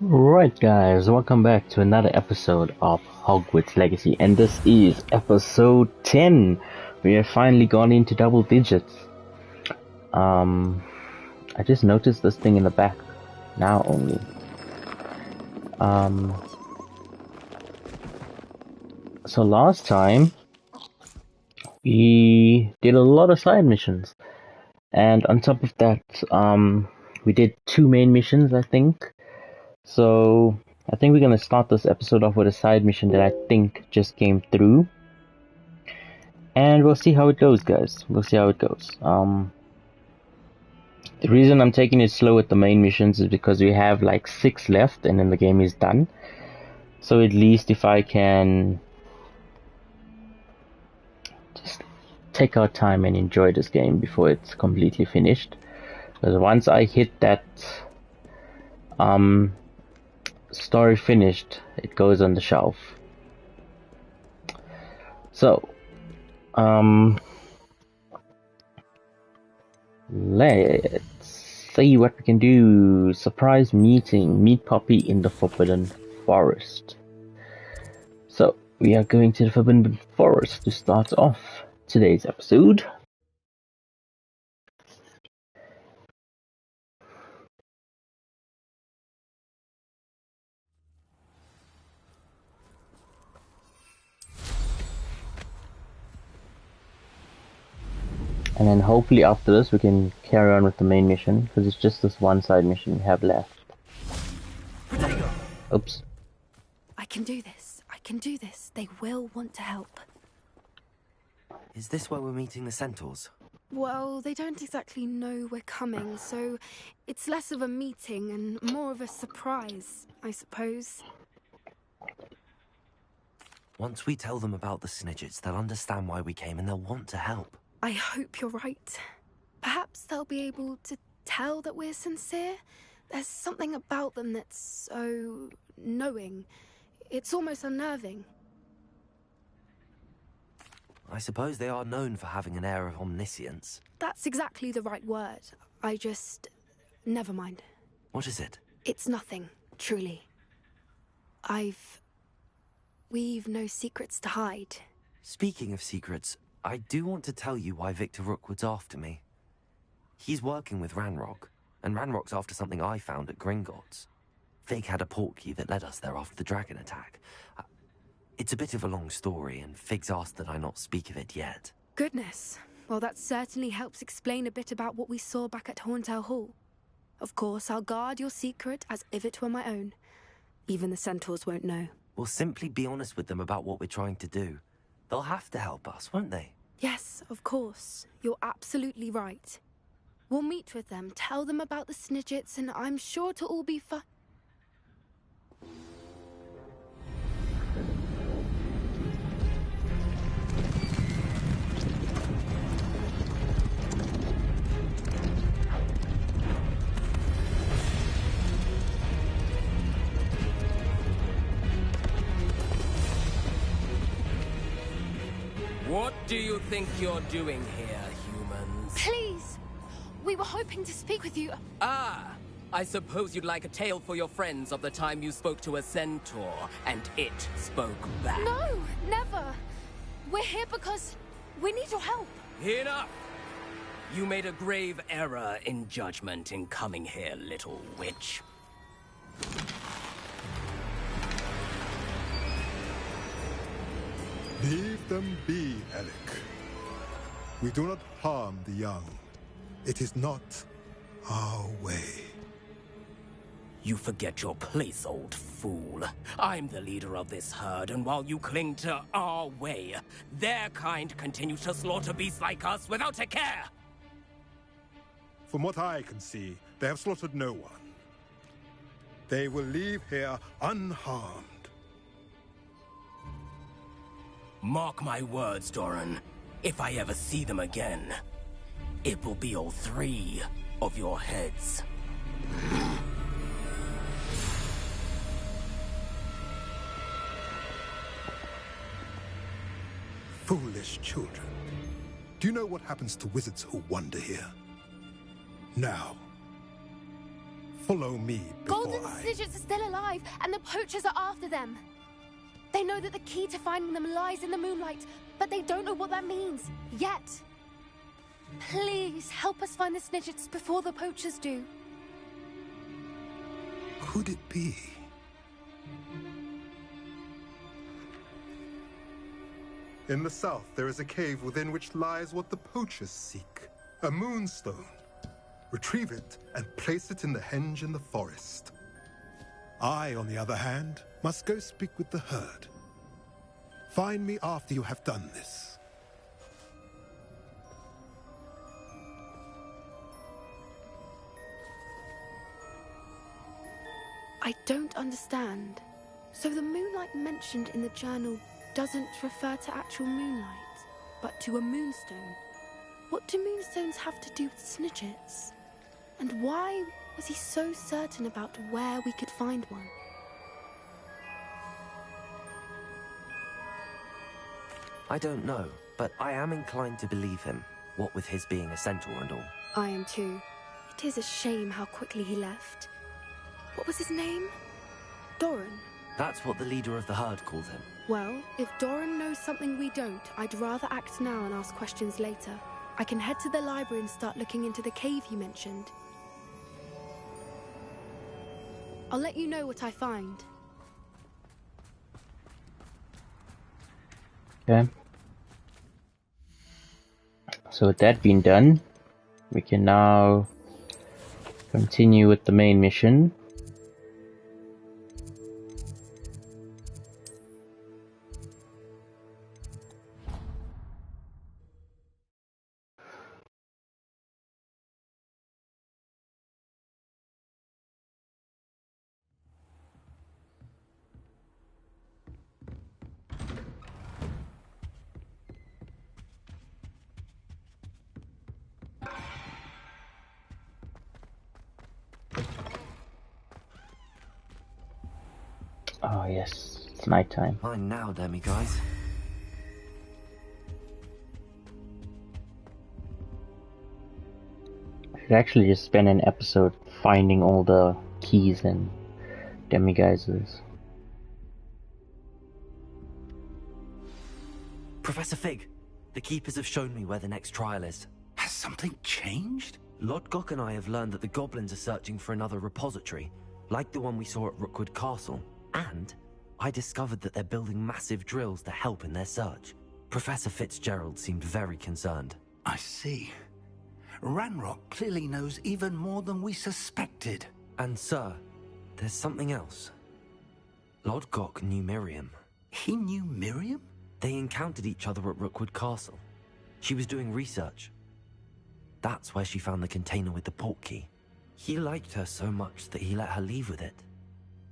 Right guys, welcome back to another episode of Hogwarts Legacy, and this is episode 10. We have finally gone into double digits. I just noticed this thing in the back now only. So last time we did a lot of side missions, and on top of that, we did 2 main missions, I think. So I think we're gonna start this episode off with a side mission that I think just came through. And we'll see how it goes, guys. We'll see how it goes. The reason I'm taking it slow with the main missions is because we have like 6 left and then the game is done. So at least if I can just take our time and enjoy this game before it's completely finished. Because once I hit that story finished, it goes on the shelf. So, let's see what we can do. Surprise meeting. Meet Poppy in the Forbidden Forest. So, we are going to the Forbidden Forest to start off today's episode. And then hopefully after this we can carry on with the main mission, because it's just this one side mission we have left. Oops. I can do this. I can do this. They will want to help. Is this where we're meeting the centaurs? Well, they don't exactly know we're coming, so it's less of a meeting and more of a surprise, I suppose. Once we tell them about the Snidgets, they'll understand why we came and they'll want to help. I hope you're right. Perhaps they'll be able to tell that we're sincere. There's something about them that's so knowing. It's almost unnerving. I suppose they are known for having an air of omniscience. That's exactly the right word. Never mind. What is it? It's nothing, truly. We've no secrets to hide. Speaking of secrets, I do want to tell you why Victor Rookwood's after me. He's working with Ranrock, and Ranrock's after something I found at Gringotts. Fig had a portkey that led us there after the dragon attack. It's a bit of a long story, and Fig's asked that I not speak of it yet. Goodness. Well, that certainly helps explain a bit about what we saw back at Horntail Hall. Of course, I'll guard your secret as if it were my own. Even the centaurs won't know. We'll simply be honest with them about what we're trying to do. They'll have to help us, won't they? Yes, of course. You're absolutely right. We'll meet with them, tell them about the Snidgets, and I'm sure it'll all be fun. What do you think you're doing here, humans? Please! We were hoping to speak with you. Ah! I suppose you'd like a tale for your friends of the time you spoke to a centaur, and it spoke back. No, never. We're here because we need your help. Enough! You made a grave error in judgment in coming here, little witch. Leave them be, Alec. We do not harm the young. It is not our way. You forget your place, old fool. I'm the leader of this herd, and while you cling to our way, their kind continue to slaughter beasts like us without a care! From what I can see, they have slaughtered no one. They will leave here unharmed. Mark my words, Doran. If I ever see them again, it will be all 3 of your heads. Foolish children. Do you know what happens to wizards who wander here? Now, Follow me before Golden Snidgets are still alive, and the poachers are after them. They know that the key to finding them lies in the moonlight, but they don't know what that means, yet. Please, help us find the Snidgets before the poachers do. Could it be? In the south, there is a cave within which lies what the poachers seek. A moonstone. Retrieve it and place it in the henge in the forest. I, on the other hand, must go speak with the herd. Find me after you have done this. I don't understand. So the moonlight mentioned in the journal doesn't refer to actual moonlight, but to a moonstone. What do moonstones have to do with Snidgets? And why was he so certain about where we could find one? I don't know, but I am inclined to believe him, what with his being a centaur and all. I am too. It is a shame how quickly he left. What was his name? Doran. That's what the leader of the herd called him. Well, if Doran knows something we don't, I'd rather act now and ask questions later. I can head to the library and start looking into the cave you mentioned. I'll let you know what I find. Okay. So with that being done, we can now continue with the main mission. Oh yes, it's nighttime. Fine now, guys. I should actually just spend an episode finding all the keys and demiguises. Professor Fig, the keepers have shown me where the next trial is. Has something changed? Lodgok and I have learned that the goblins are searching for another repository, like the one we saw at Rookwood Castle. And I discovered that they're building massive drills to help in their search. Professor Fitszgerald seemed very concerned. I see. Ranrock clearly knows even more than we suspected. And sir, there's something else. Lodgok knew Miriam. He knew Miriam? They encountered each other at Rookwood Castle. She was doing research. That's where she found the container with the port key. He liked her so much that he let her leave with it,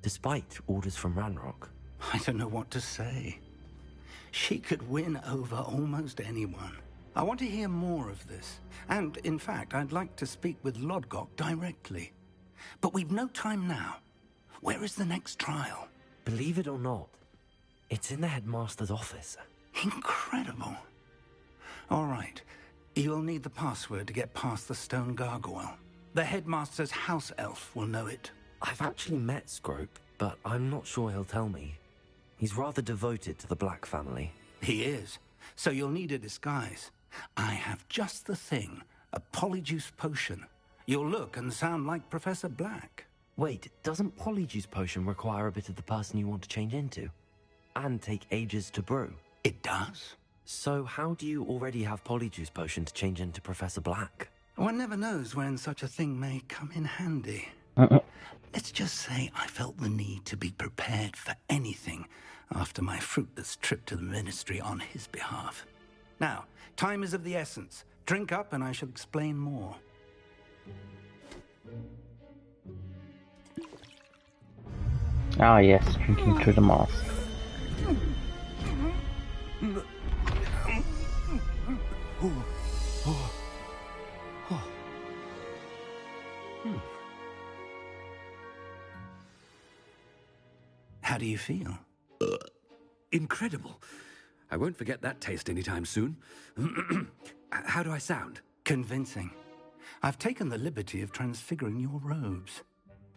despite orders from Ranrock. I don't know what to say. She could win over almost anyone. I want to hear more of this. And, in fact, I'd like to speak with Lodgok directly. But we've no time now. Where is the next trial? Believe it or not, it's in the headmaster's office. Incredible. All right. You'll need the password to get past the stone gargoyle. The headmaster's house elf will know it. I've actually met Scrope, but I'm not sure he'll tell me. He's rather devoted to the Black family. He is. So you'll need a disguise. I have just the thing. A polyjuice potion. You'll look and sound like Professor Black. Wait, doesn't Polyjuice Potion require a bit of the person you want to change into? And take ages to brew? It does. So how do you already have Polyjuice Potion to change into Professor Black? One never knows when such a thing may come in handy. Let's just say I felt the need to be prepared for anything after my fruitless trip to the Ministry on his behalf. Now, time is of the essence. Drink up and I shall explain more. Ah yes, drinking through the moss. How do you feel? Incredible. I won't forget that taste anytime soon. How do I sound? Convincing. I've taken the liberty of transfiguring your robes.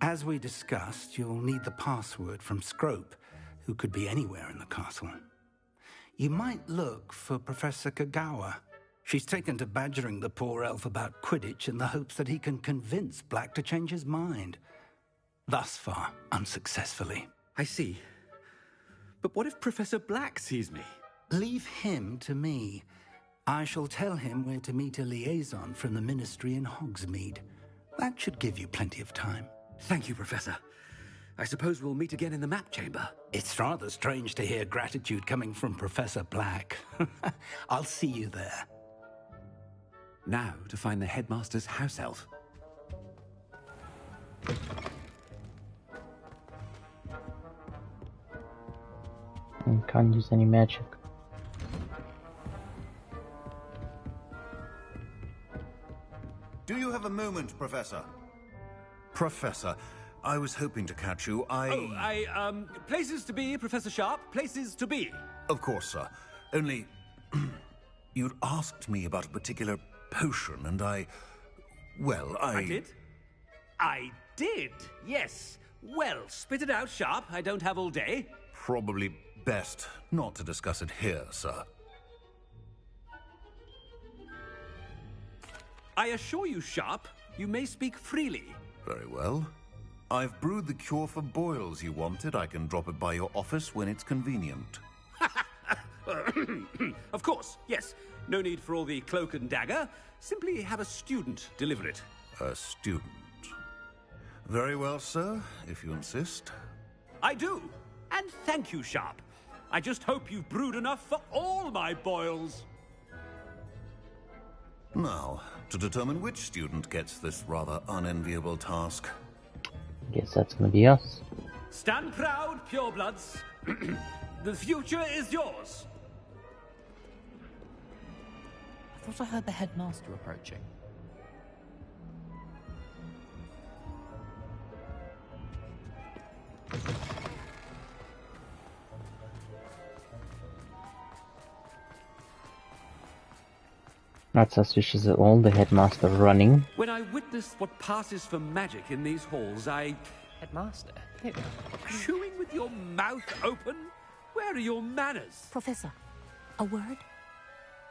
As we discussed, you'll need the password from Scrope, who could be anywhere in the castle. You might look for Professor Kagawa. She's taken to badgering the poor elf about Quidditch in the hopes that he can convince Black to change his mind. Thus far, unsuccessfully. I see. But what if Professor Black sees me? Leave him to me. I shall tell him where to meet a liaison from the Ministry in Hogsmeade. That should give you plenty of time. Thank you, Professor. I suppose we'll meet again in the map chamber. It's rather strange to hear gratitude coming from Professor Black. I'll see you there. Now to find the headmaster's house elf. Can't use any magic. Do you have a moment, Professor? Professor, I was hoping to catch you. Places to be, Professor Sharp. Places to be. Of course, sir. Only, you'd asked me about a particular potion, and I did? I did, yes. Well, spit it out, Sharp. I don't have all day. Probably best not to discuss it here, sir. I assure you, Sharp, you may speak freely. Very well. I've brewed the cure for boils you wanted. I can drop it by your office when it's convenient. Of course, yes. No need for all the cloak and dagger. Simply have a student deliver it. A student. Very well, sir, if you insist. I do. And thank you, Sharp. I just hope you've brewed enough for all my boils. Now, to determine which student gets this rather unenviable task. Guess that's gonna be us. Stand proud, purebloods. The future is yours. I thought I heard the headmaster approaching. Not suspicious at all, the headmaster running. When I witnessed what passes for magic in these halls, Headmaster? Chewing with your mouth open? Where are your manners? Professor, a word?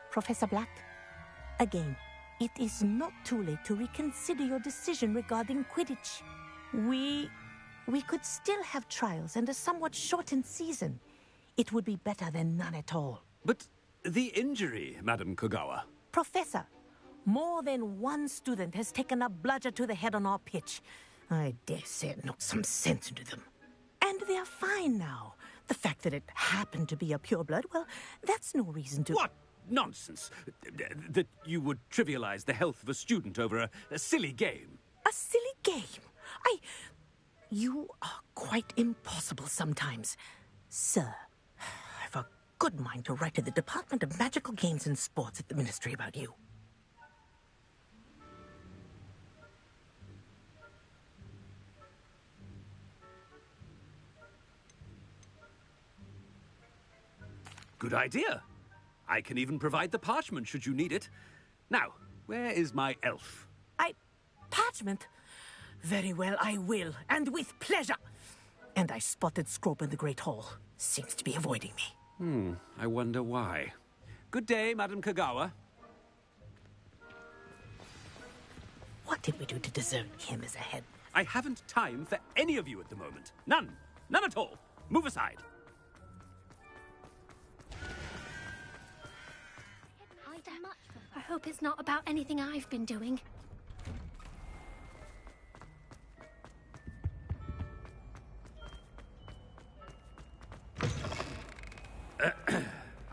Professor Black? Again, it is not too late to reconsider your decision regarding Quidditch. We could still have trials and a somewhat shortened season. It would be better than none at all. But the injury, Madam Kagawa. Professor, more than one student has taken a bludger to the head on our pitch. I dare say it knocked some sense into them. And they're fine now. The fact that it happened to be a pureblood, well, that's no reason to... What nonsense! That you would trivialize the health of a student over a silly game. A silly game? You are quite impossible sometimes. Sir, I've a good mind to write to the Department of Magical Games and Sports at the Ministry about you. Good idea. I can even provide the parchment should you need it. Now, where is my elf? Parchment? Very well, I will, and with pleasure. And I spotted Scrope in the Great Hall. Seems to be avoiding me. I wonder why. Good day, Madam Kagawa. What did we do to deserve him as a head? I haven't time for any of you at the moment. None. None at all. Move aside. I hope it's not about anything I've been doing.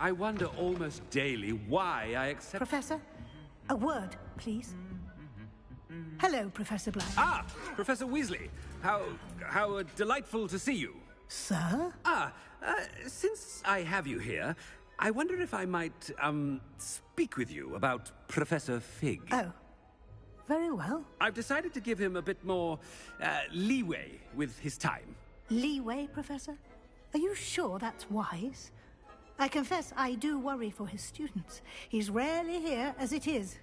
I wonder almost daily why I accept... Professor, a word, please. Hello, Professor Black. Ah, Professor Weasley. How delightful to see you. Sir? Since I have you here, I wonder if I might, speak with you about Professor Fig. Oh, very well. I've decided to give him a bit more, leeway with his time. Leeway, Professor? Are you sure that's wise? I confess I do worry for his students. He's rarely here as it is.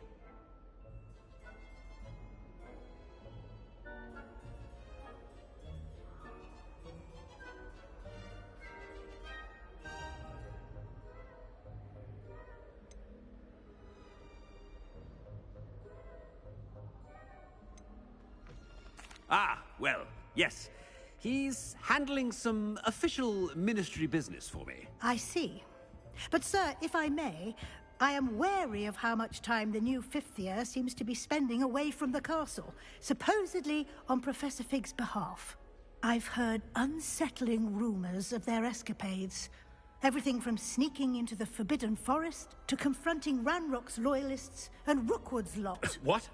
Ah, well, yes. He's handling some official ministry business for me. I see. But, sir, if I may, I am wary of how much time the new fifth year seems to be spending away from the castle, supposedly on Professor Fig's behalf. I've heard unsettling rumors of their escapades. Everything from sneaking into the Forbidden Forest to confronting Ranrock's loyalists and Rookwood's lot. What?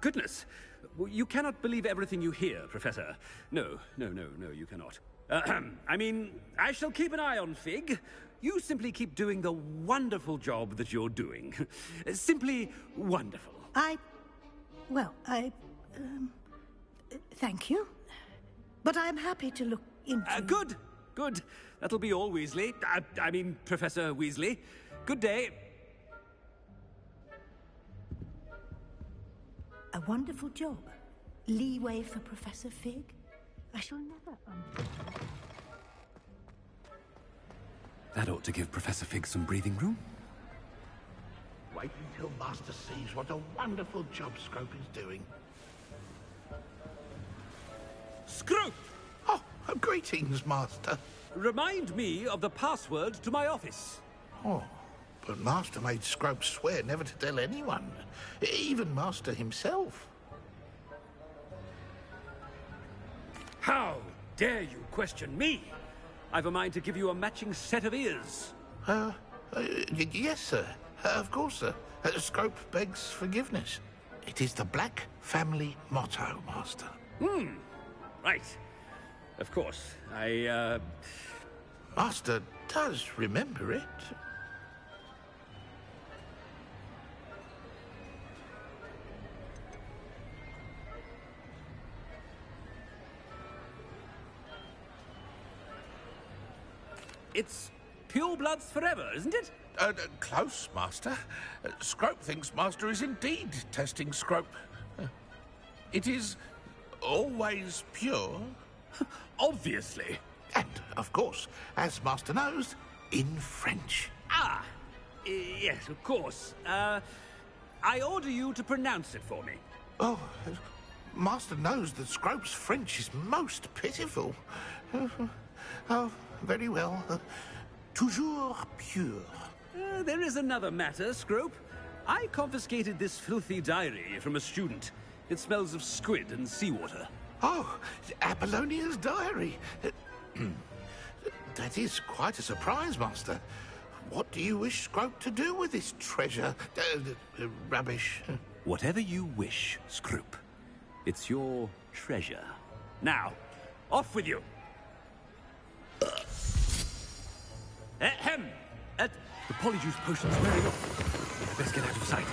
Goodness. You cannot believe everything you hear, Professor. No, you cannot. I mean, I shall keep an eye on Fig. You simply keep doing the wonderful job that you're doing. Simply wonderful. Thank you. But I'm happy to look into... Good. That'll be all, Weasley. I mean, Professor Weasley. Good day. A wonderful job. Leeway for Professor Fig? I shall never understand. That ought to give Professor Fig some breathing room. Wait until Master sees what a wonderful job Scrope is doing. Scrope! Oh, greetings, Master. Remind me of the password to my office. Oh, but Master made Scrope swear never to tell anyone, even Master himself. How dare you question me? I've a mind to give you a matching set of ears. Yes, sir. Of course, sir. Scrope begs forgiveness. It is the Black family motto, Master. Right. Of course. Master does remember it. It's pure bloods forever, isn't it? Close, Master. Scrope thinks Master is indeed testing Scrope. It is always pure. Obviously. And, of course, as Master knows, in French. Ah! Yes, of course. I order you to pronounce it for me. Oh, Master knows that Scrope's French is most pitiful. Oh, very well. Toujours pure. There is another matter, Scrope. I confiscated this filthy diary from a student. It smells of squid and seawater. Oh, Apollonia's diary. That is quite a surprise, Master. What do you wish Scrope to do with this treasure? Rubbish. Whatever you wish, Scrope. It's your treasure. Now, off with you. Ahem! The polyjuice potion's wearing off. I best get out of sight.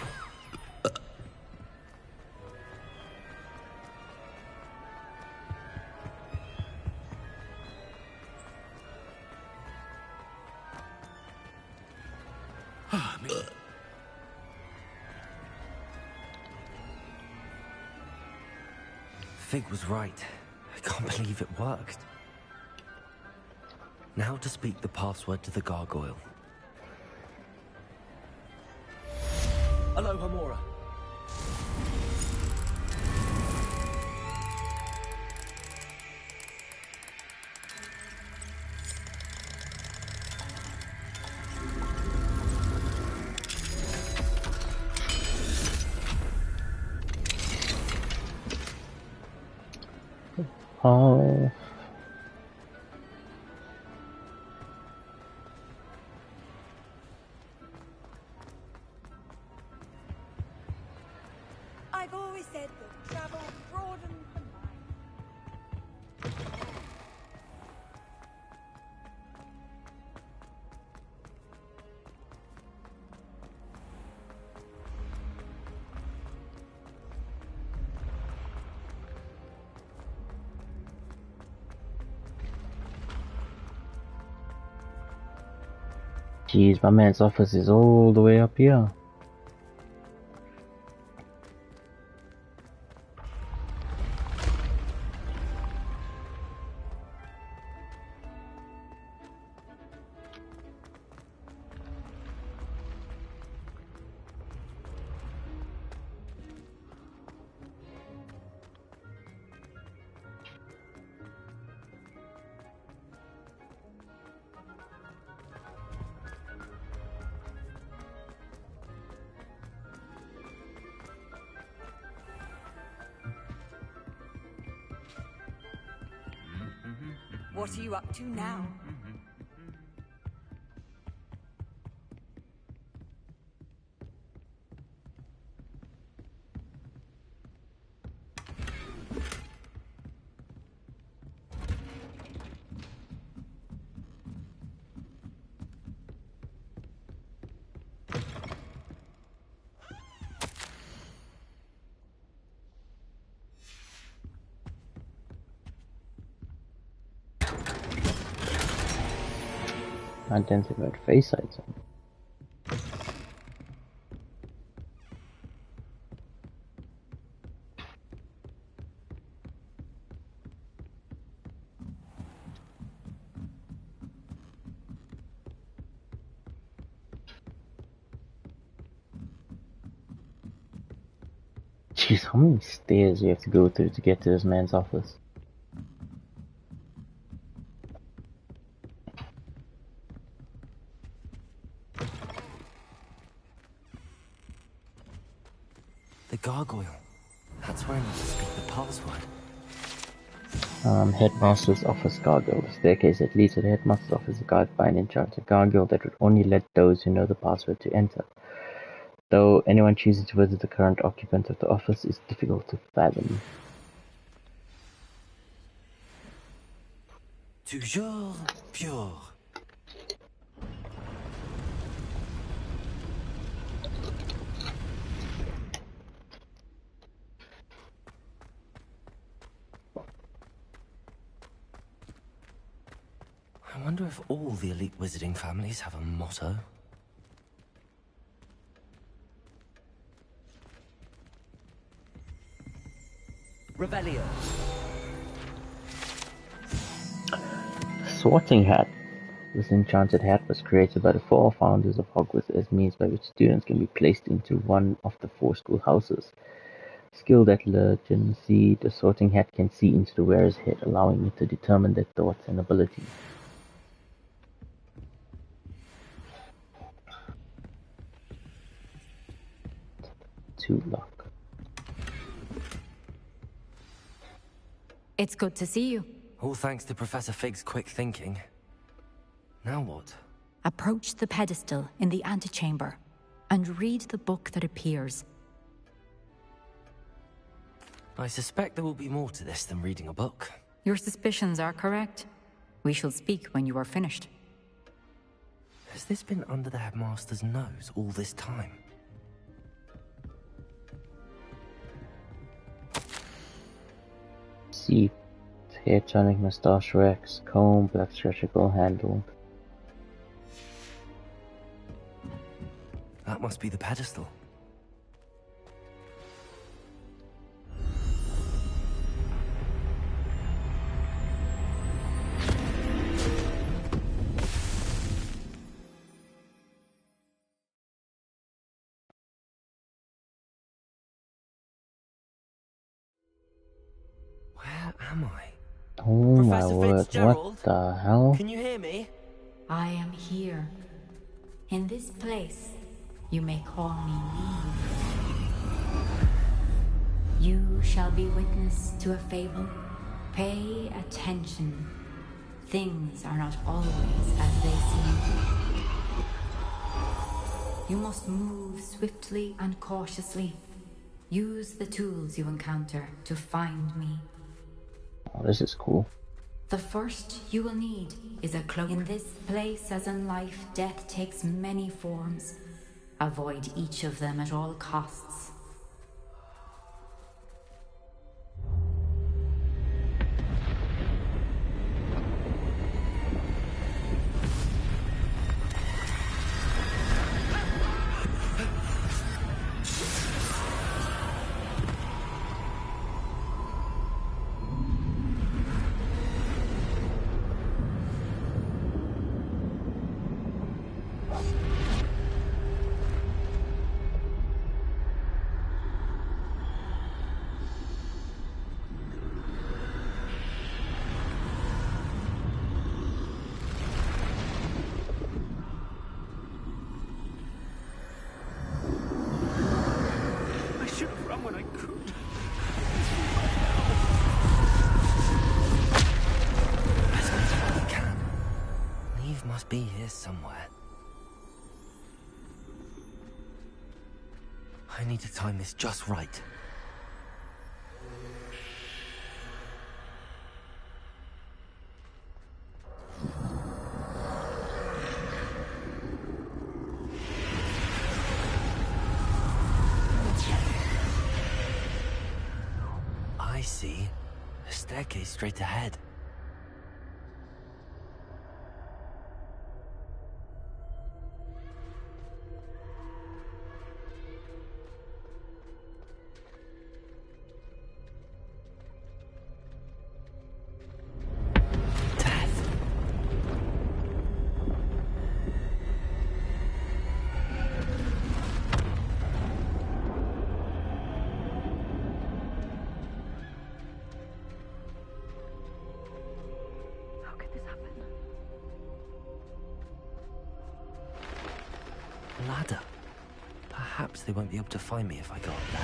Fig was right. I can't believe it worked. Now to speak the password to the gargoyle. Aloha, Mora. Oh. I've always said that travel broadens the mind. Jeez, my man's office is all the way up here. What are you up to now? Identified face item. Jeez, how many stairs you have to go through to get to this man's office? The gargoyle. That's where I need to speak the password. Headmaster's office gargoyle. The staircase that leads to the headmaster's office is guarded by an enchanted gargoyle that would only let those who know the password to enter. Though anyone choosing to visit the current occupant of the office is difficult to fathom. Toujours pure. I wonder if all the elite wizarding families have a motto. Revelio. Sorting Hat. This enchanted hat was created by the 4 founders of Hogwarts as means by which students can be placed into one of the 4 schoolhouses. Skilled at legitimacy, the sorting hat can see into the wearer's head, allowing it to determine their thoughts and abilities. 2 luck. It's good to see you. All thanks to Professor Fig's quick thinking. Now what? Approach the pedestal in the antechamber and read the book that appears. I suspect there will be more to this than reading a book. Your suspicions are correct. We shall speak when you are finished. Has this been under the headmaster's nose all this time? Seat, hair tonic, moustache wax, comb, black stretchable handle. That must be the pedestal. Where am I? Oh my Professor word, Fitszgerald? what the hell? Can you hear me? I am here. In this place, you may call me Niamh. You shall be witness to a fable. Pay attention. Things are not always as they seem. You must move swiftly and cautiously. Use the tools you encounter to find me. Oh, this is cool. The first you will need is a cloak. In this place, as in life, death takes many forms. Avoid each of them at all costs. must be here somewhere. I need to time this just right. I see. A staircase straight ahead. Ladder. Perhaps they won't be able to find me if I go up there.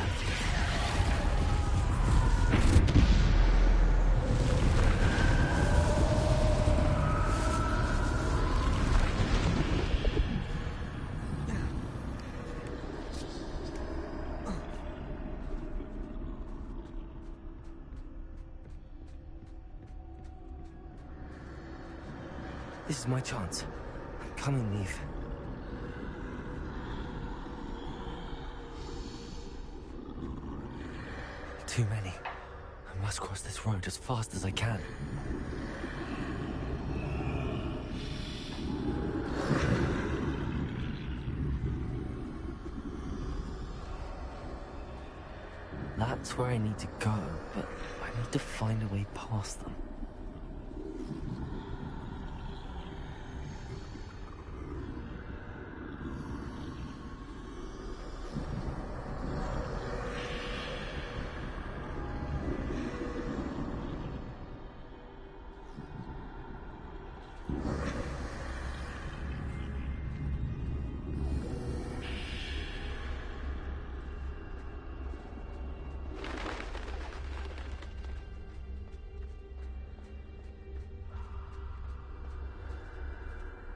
This is my chance. I'm coming, Niamh. Too many. I must cross this road as fast as I can. That's where I need to go, but I need to find a way past them.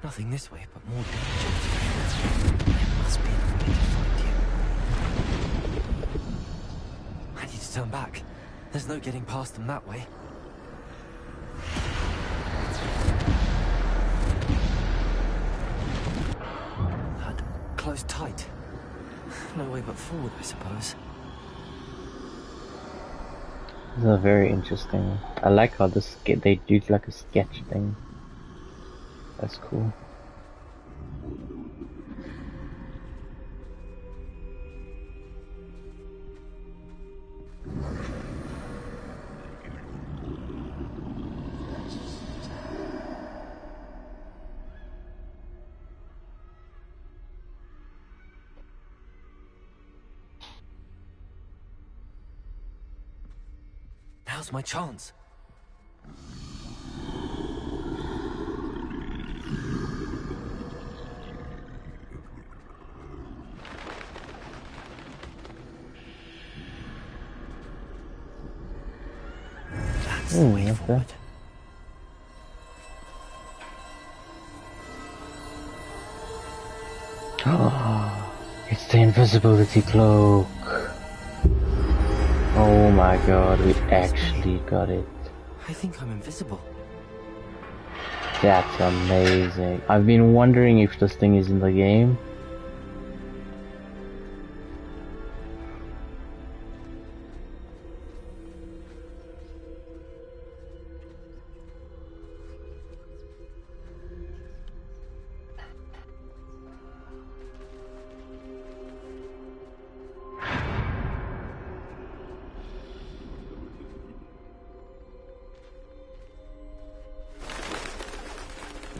Nothing this way, but more danger. There must be another way to find you. I need to turn back. There's no getting past them that way. That closed tight. No way but forward, I suppose. This is very interesting. I like how they do like a sketch thing. That's cool. Now's my chance. That's the way forward. Oh, it's the invisibility cloak. Oh my god, we actually got it. I think I'm invisible. That's amazing. I've been wondering if this thing is in the game.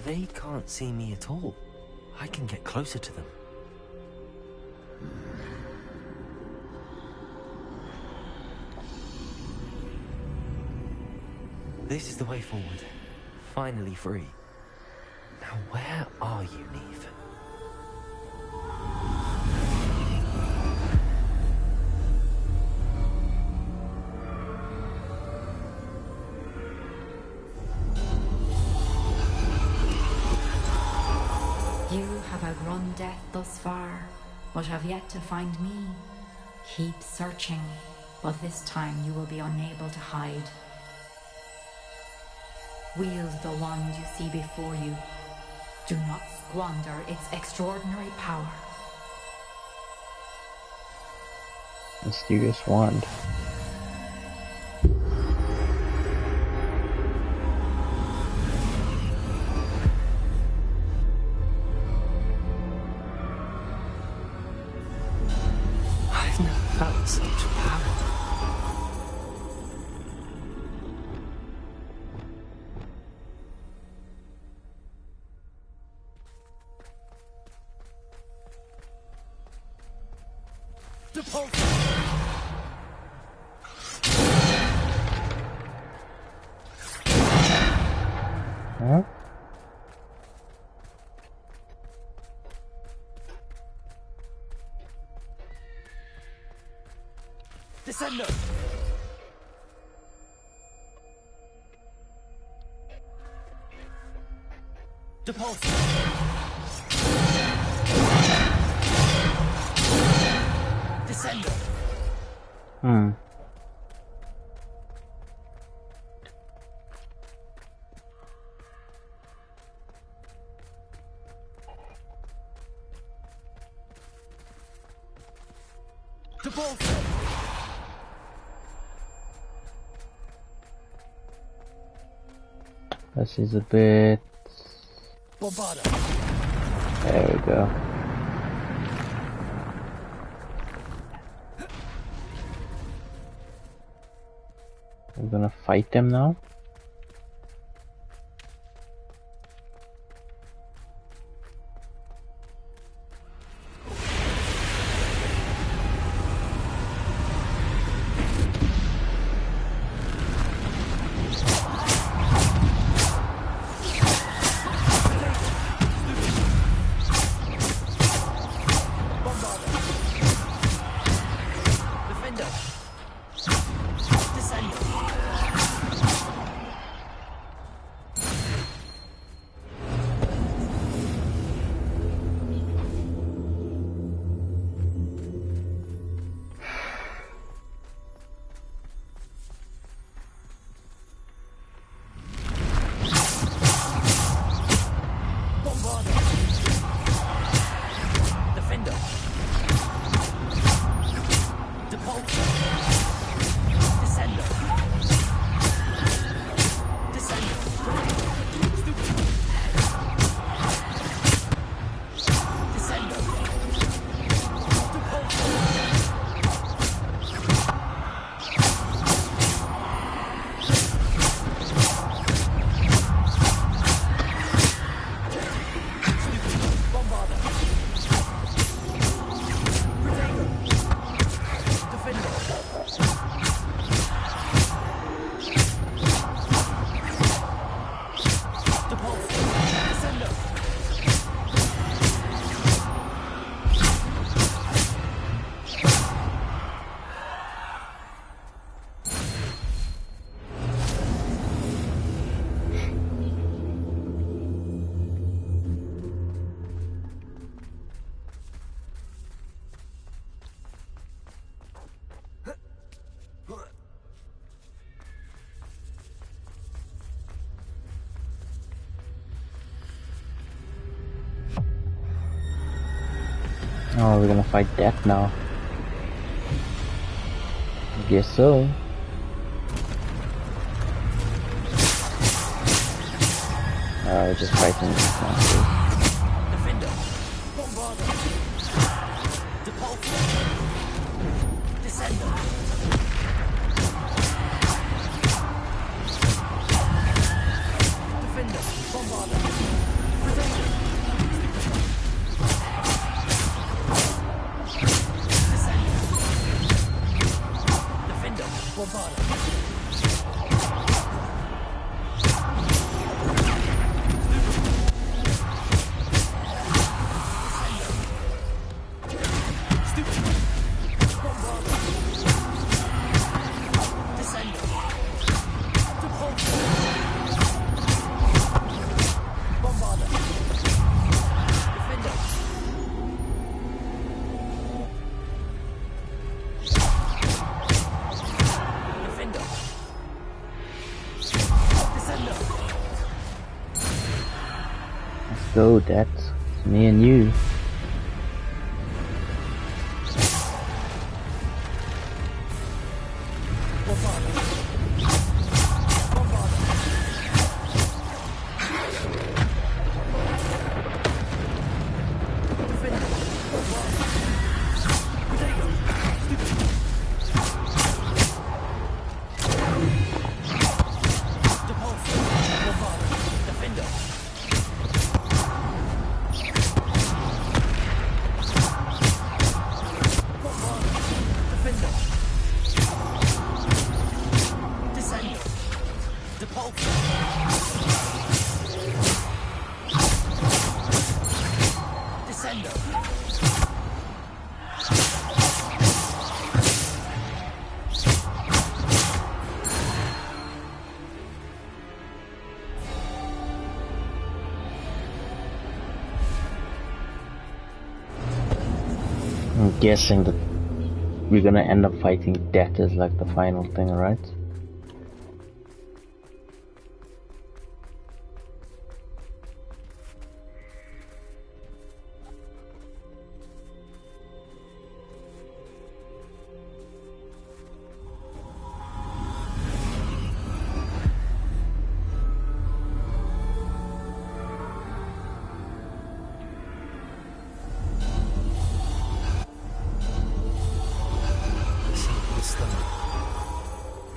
They can't see me at all. I can get closer to them. This is the way forward. Finally free. Now where are you, Niamh? death thus far, but have yet to find me. Keep searching, but this time you will be unable to hide. Wield the wand you see before you. Do not squander its extraordinary power. Mysterious wand. I've never felt such power. Huh? Descender! Depulse! Descender! Depulse! This is a bit... Bombarda! There we go. We're gonna fight them now. Oh, we're gonna fight death now. I guess so. We're just fighting this now. go, Dad. It's me and you. I'm guessing that we're gonna end up fighting death as like the final thing, right?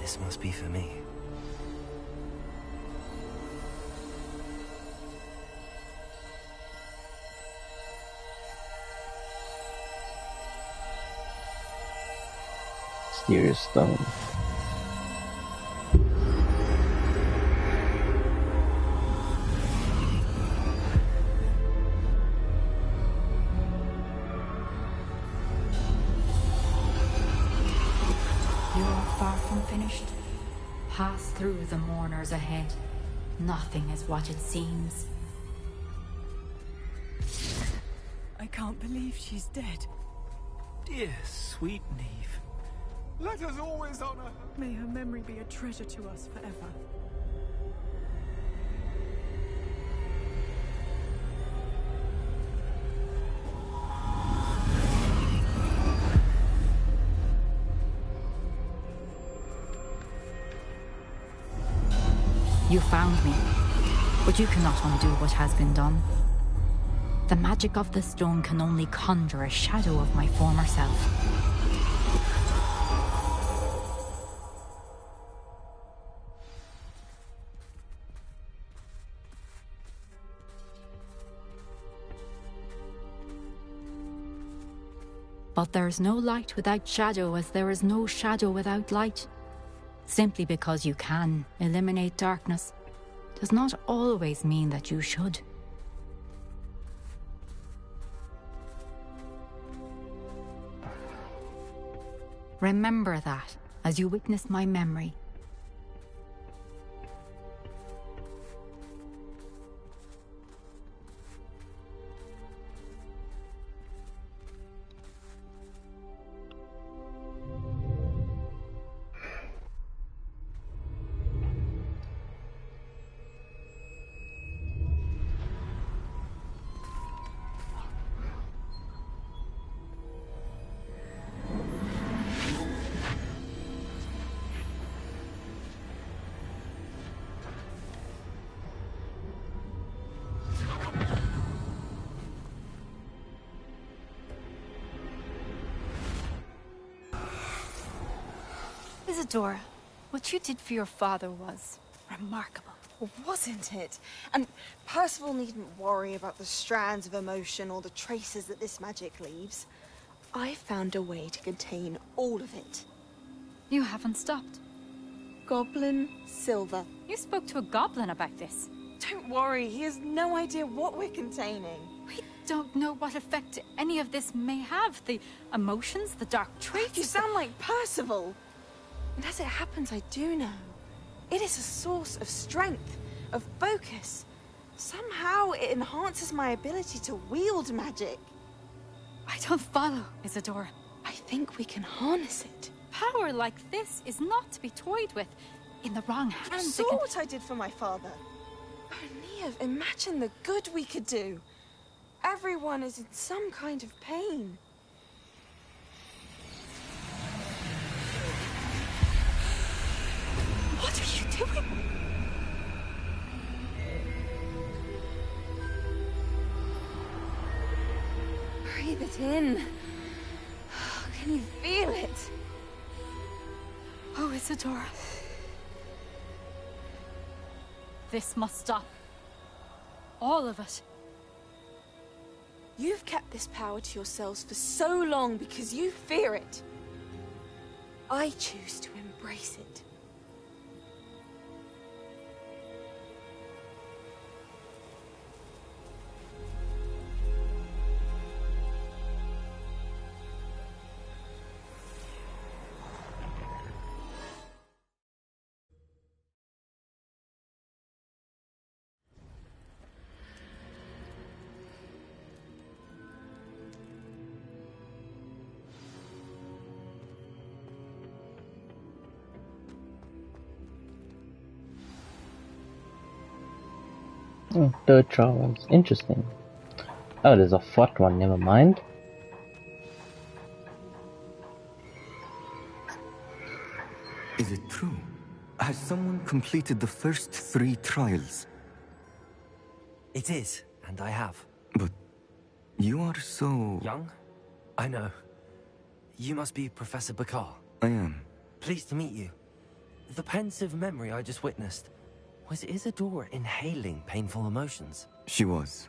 This must be for me. Mysterious stone. You are far from finished. Pass through the mourners ahead. Nothing is what it seems. I can't believe she's dead. Dear, sweet Niamh. Let us always honor her. May her memory be a treasure to us forever. You found me, but you cannot undo what has been done. The magic of the stone can only conjure a shadow of my former self. But there is no light without shadow, as there is no shadow without light. Simply because you can eliminate darkness does not always mean that you should. Remember that as you witness my memory. Isadora, what you did for your father was remarkable. Wasn't it? And Percival needn't worry about the strands of emotion or the traces that this magic leaves. I found a way to contain all of it. You haven't stopped. Goblin Silver. You spoke to a goblin about this. Don't worry, he has no idea what we're containing. We don't know what effect any of this may have. The emotions, the dark traits. You sound like Percival. And as it happens, I do know. It is a source of strength, of focus. Somehow it enhances my ability to wield magic. I don't follow, Isadora. I think we can harness it. Power like this is not to be toyed with. In the wrong hands, You saw what I did for my father. Oh, Niamh, imagine the good we could do. Everyone is in some kind of pain. What are you doing? Breathe it in. Can you feel it? Oh, Isadora. This must stop. All of it. You've kept this power to yourselves for so long because you fear it. I choose to embrace it. Oh, third trials. Interesting. Oh, there's a fourth one. Never mind. Is it true? Has someone completed the first 3 trials? It is, and I have. But you are so... Young? I know. You must be Professor Bakar. I am. Pleased to meet you. The pensive memory I just witnessed. Was Isadora inhaling painful emotions? She was.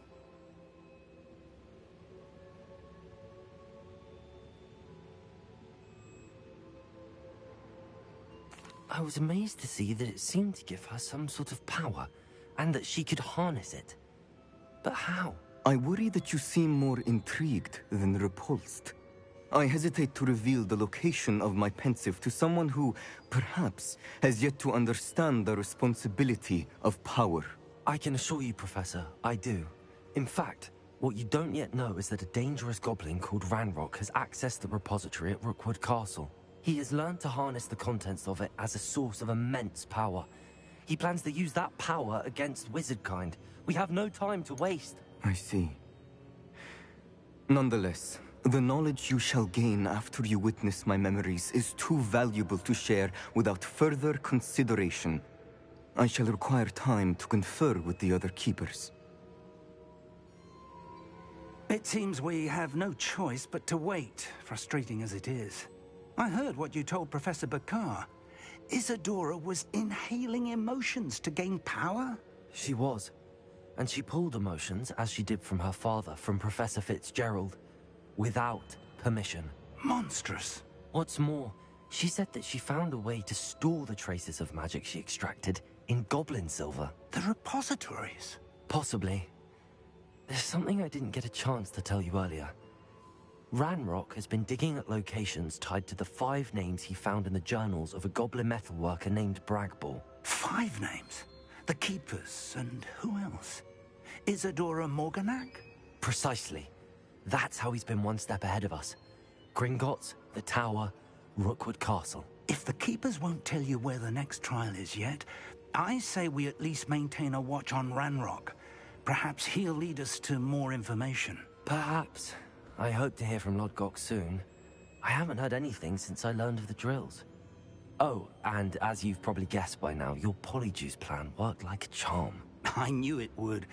I was amazed to see that it seemed to give her some sort of power, and that she could harness it. But how? I worry that you seem more intrigued than repulsed. I hesitate to reveal the location of my pensive to someone who, perhaps, has yet to understand the responsibility of power. I can assure you, Professor, I do. In fact, what you don't yet know is that a dangerous goblin called Ranrock has accessed the repository at Rookwood Castle. He has learned to harness the contents of it as a source of immense power. He plans to use that power against wizardkind. We have no time to waste. I see. Nonetheless, the knowledge you shall gain after you witness my memories is too valuable to share without further consideration. I shall require time to confer with the other keepers. It seems we have no choice but to wait, frustrating as it is. I heard what you told Professor Bakar. Isadora was inhaling emotions to gain power? She was. And she pulled emotions, as she did from her father, from Professor Fitszgerald, without permission. Monstrous. What's more, she said that she found a way to store the traces of magic she extracted in goblin silver. The repositories? Possibly. There's something I didn't get a chance to tell you earlier. Ranrock has been digging at locations tied to the 5 names he found in the journals of a goblin metalworker named Bragball. 5 names? The Keepers, and who else? Isadora Morganac? Precisely. That's how he's been one step ahead of us. Gringotts, the Tower, Rookwood Castle. If the Keepers won't tell you where the next trial is yet, I say we at least maintain a watch on Ranrock. Perhaps he'll lead us to more information. Perhaps. I hope to hear from Lodgok soon. I haven't heard anything since I learned of the drills. Oh, and as you've probably guessed by now, your Polyjuice plan worked like a charm. I knew it would.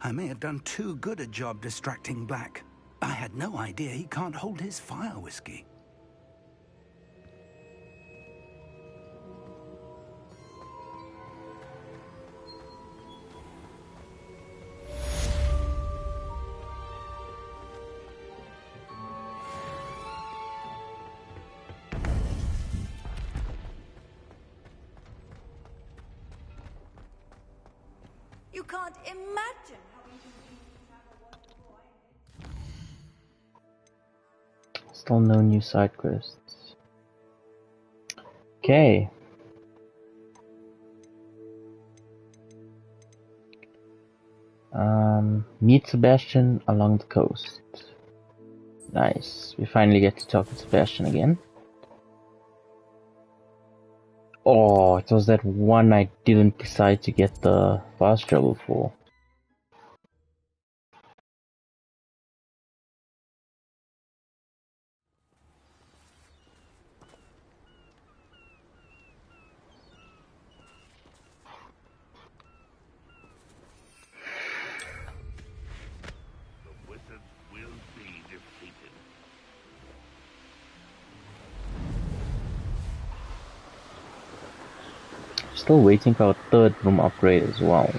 I may have done too good a job distracting Black. I had no idea he can't hold his fire whiskey. You can't imagine how inconvenient to have a wonderful boy. Still no new side quests. Okay. Meet Sebastian along the coast. Nice. We finally get to talk to Sebastian again. Oh, it was that one I didn't decide to get the fast travel for. The wizards will be defeated. Still waiting for a third room upgrade as well.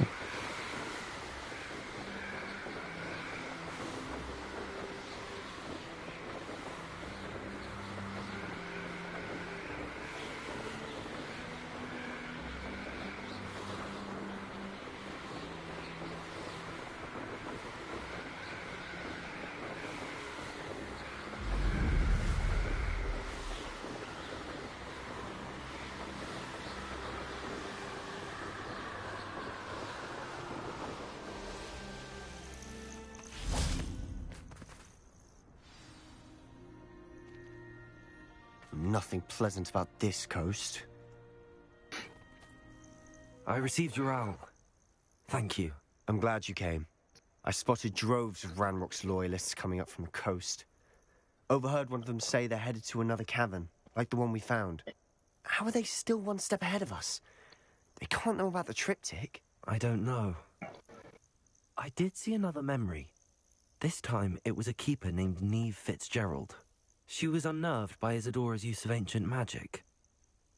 Nothing pleasant about this coast. I received your owl. Thank you. I'm glad you came. I spotted droves of Ranrock's loyalists coming up from the coast. Overheard one of them say they're headed to another cavern, like the one we found. How are they still one step ahead of us? They can't know about the triptych. I don't know. I did see another memory. This time, it was a keeper named Niamh Fitszgerald. She was unnerved by Isadora's use of ancient magic.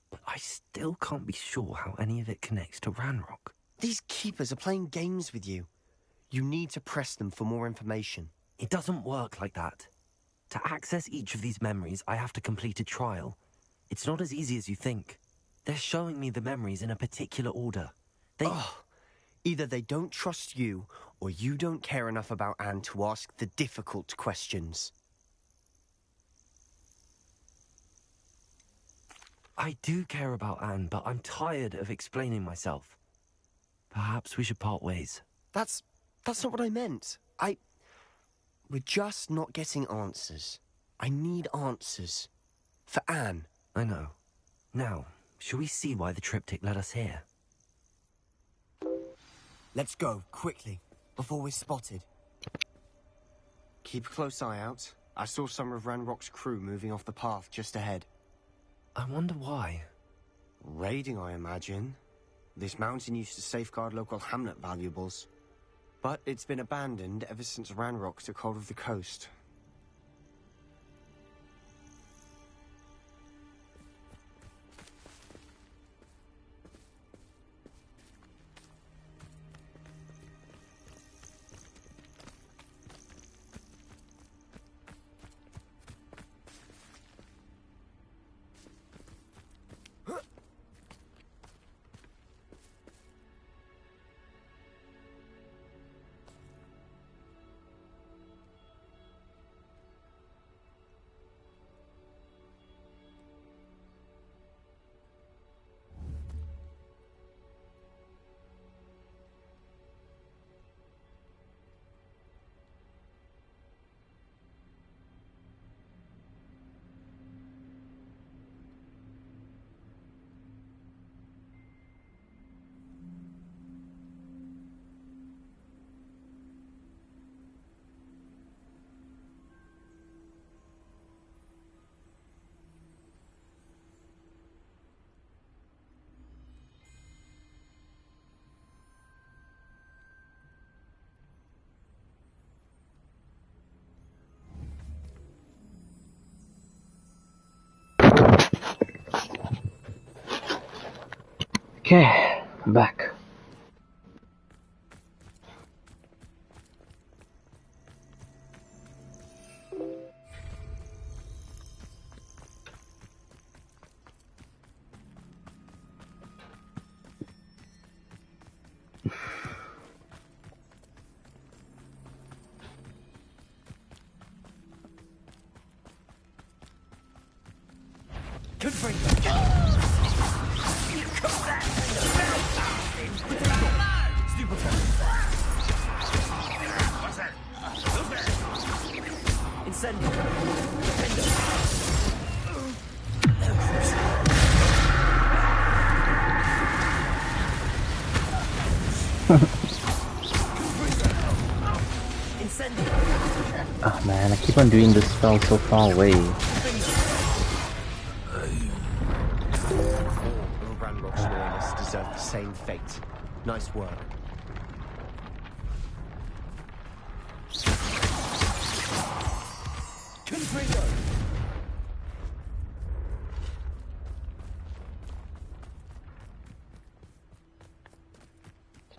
But I still can't be sure how any of it connects to Ranrock. These keepers are playing games with you. You need to press them for more information. It doesn't work like that. To access each of these memories, I have to complete a trial. It's not as easy as you think. They're showing me the memories in a particular order. Either they don't trust you, or you don't care enough about Anne to ask the difficult questions. I do care about Anne, but I'm tired of explaining myself. Perhaps we should part ways. That's not what I meant. We're just not getting answers. I need answers. For Anne. I know. Now, shall we see why the triptych led us here? Let's go, quickly, before we're spotted. Keep a close eye out. I saw some of Ranrock's crew moving off the path just ahead. I wonder why. Raiding, I imagine. This mountain used to safeguard local hamlet valuables. But it's been abandoned ever since Ranrock took hold of the coast. Okay, I'm back. Oh man, I keep on doing this spell so far away. Ranrock's loyalists deserve the same fate. Nice work.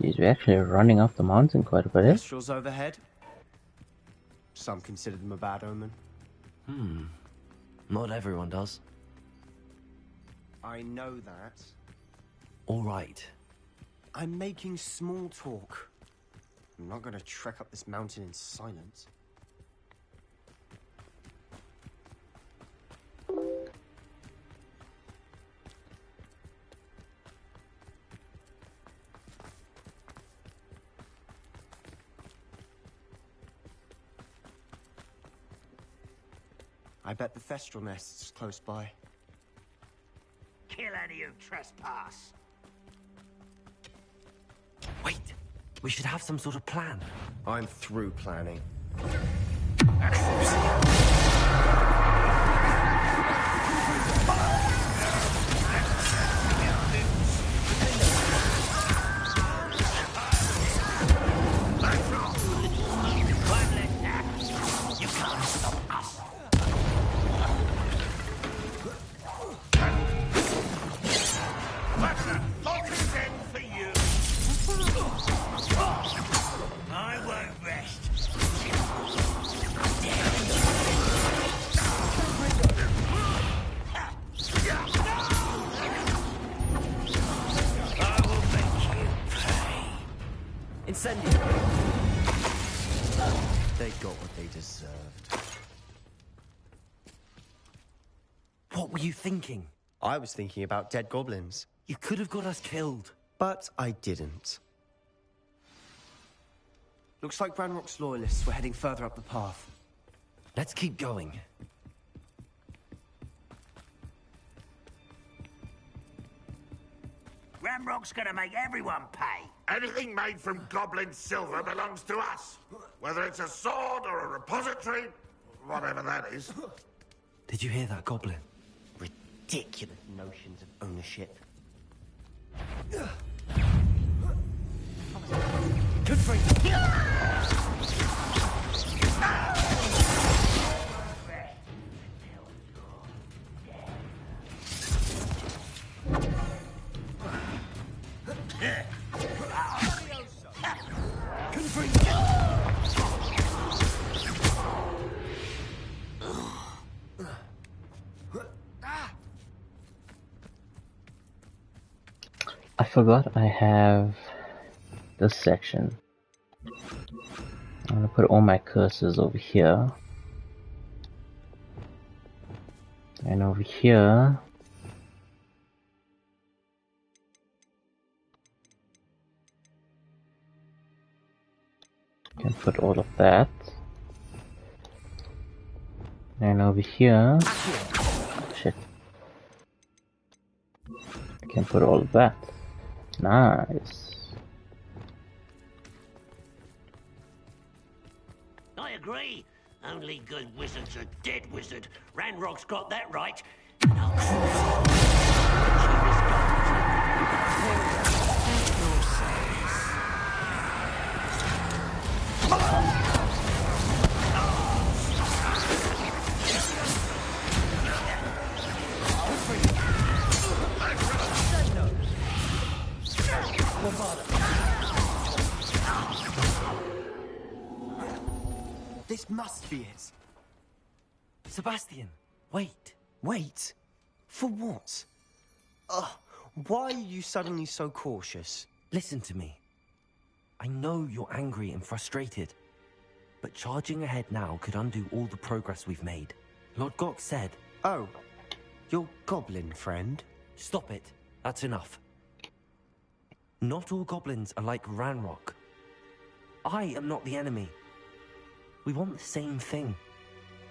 Jeez, we're actually running up the mountain quite a bit. Kestrels overhead. Some consider them a bad omen. Not everyone does. I know that. All right. I'm making small talk. I'm not going to trek up this mountain in silence. I bet the Thestral nest's close by. Kill any who trespass. Wait, we should have some sort of plan. I'm through planning. They got what they deserved. What were you thinking? I was thinking about dead goblins. You could have got us killed. But I didn't. Looks like Ranrock's loyalists were heading further up the path. Let's keep going. Ranrock's gonna make everyone pay. Anything made from goblin silver belongs to us. Whether it's a sword or a repository, whatever that is. Did you hear that, Goblin? Ridiculous notions of ownership. Good for I forgot I have this section. I'm gonna put all my cursors over here. And over here, can put all of that. And over here, shit, can put all of that. Nice. I agree. Only good wizards are dead wizard. Ranrock's got that right. This must be it. Sebastian, wait. Wait? For what? Why are you suddenly so cautious? Listen to me. I know you're angry and frustrated, but charging ahead now could undo all the progress we've made. Lord Gok said... Oh, your goblin friend? Stop it. That's enough. Not all goblins are like Ranrock. I am not the enemy. We want the same thing.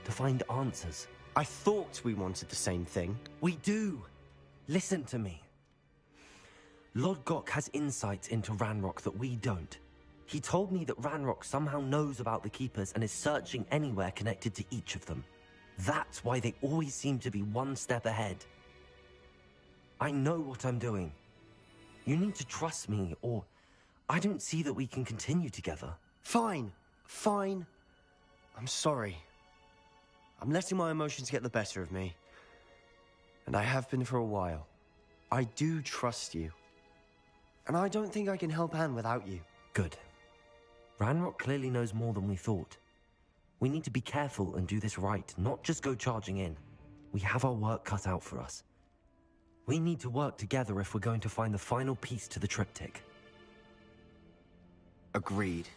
To find answers. I thought we wanted the same thing. We do. Listen to me. Lodgok has insights into Ranrock that we don't. He told me that Ranrock somehow knows about the Keepers and is searching anywhere connected to each of them. That's why they always seem to be one step ahead. I know what I'm doing. You need to trust me, or I don't see that we can continue together. Fine. Fine. I'm sorry. I'm letting my emotions get the better of me. And I have been for a while. I do trust you. And I don't think I can help Anne without you. Good. Ranrock clearly knows more than we thought. We need to be careful and do this right, not just go charging in. We have our work cut out for us. We need to work together if we're going to find the final piece to the triptych. Agreed.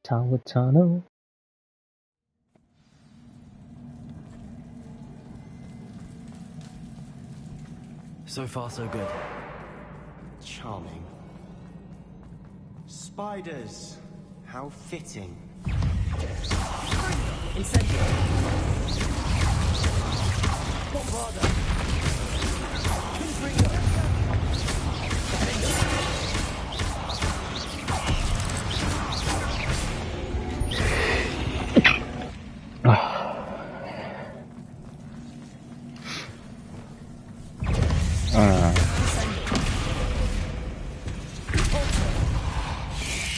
Tawatano. So far, so good. Charming. Spiders. How fitting. Incendio. Bombarda. Confringo.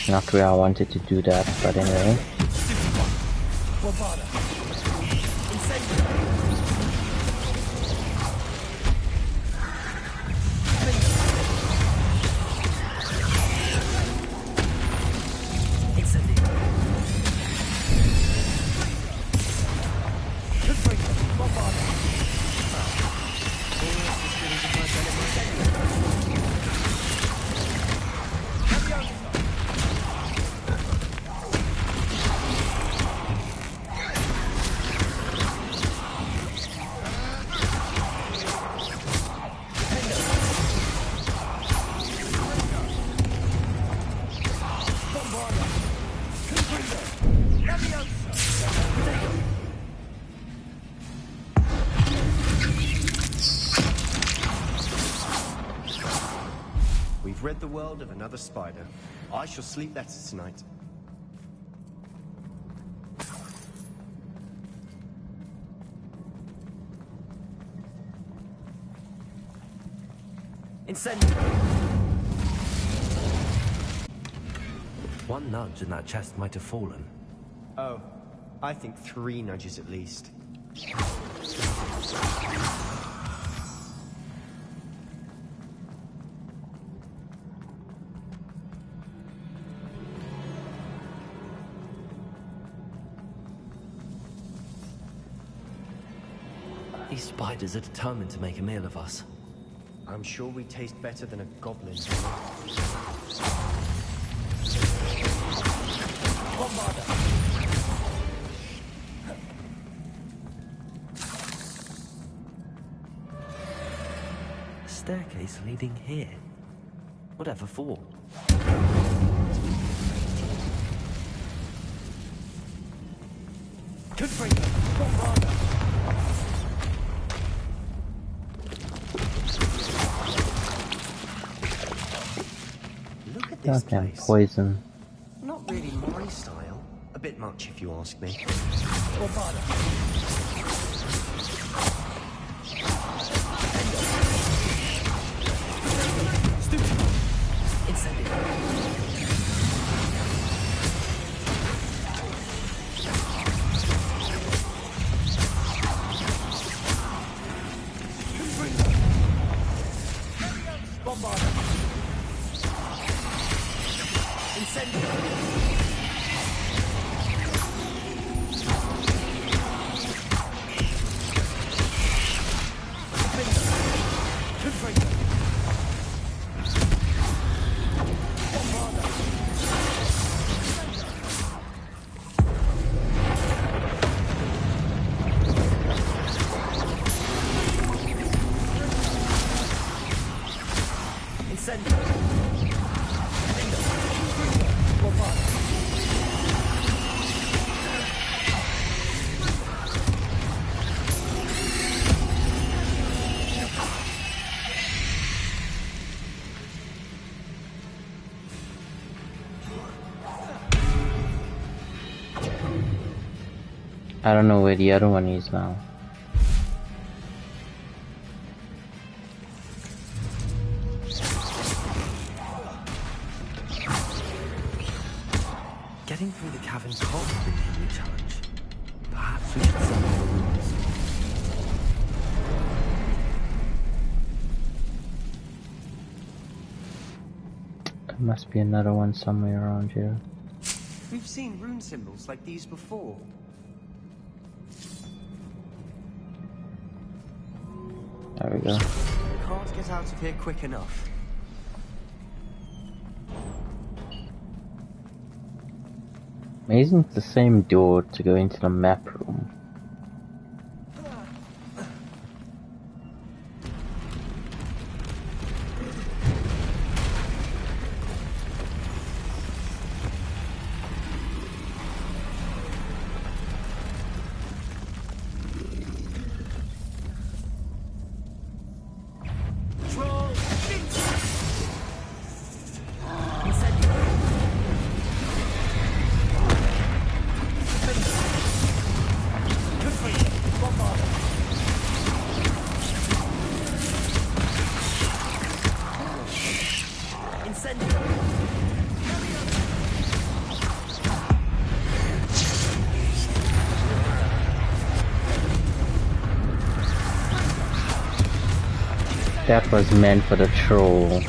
Not where I wanted to do that, but anyway. We've rid the world of another spider. I shall sleep better tonight. Incendio! One nudge and that chest might have fallen. Oh, I think 3 nudges at least. These spiders are determined to make a meal of us. I'm sure we taste better than a goblin. Staircase leading here. Whatever for? Look at this Goddamn place. poison. Not really my style. A bit much, if you ask me. I don't know where the other one is now. Getting through the cavern can't have been the only challenge. Perhaps we should summon the runes. There must be another one somewhere around here. We've seen rune symbols like these before. There we go. Can't get out of here quick enough. Amazing, it's the same door to go into the map room. That was meant for the troll.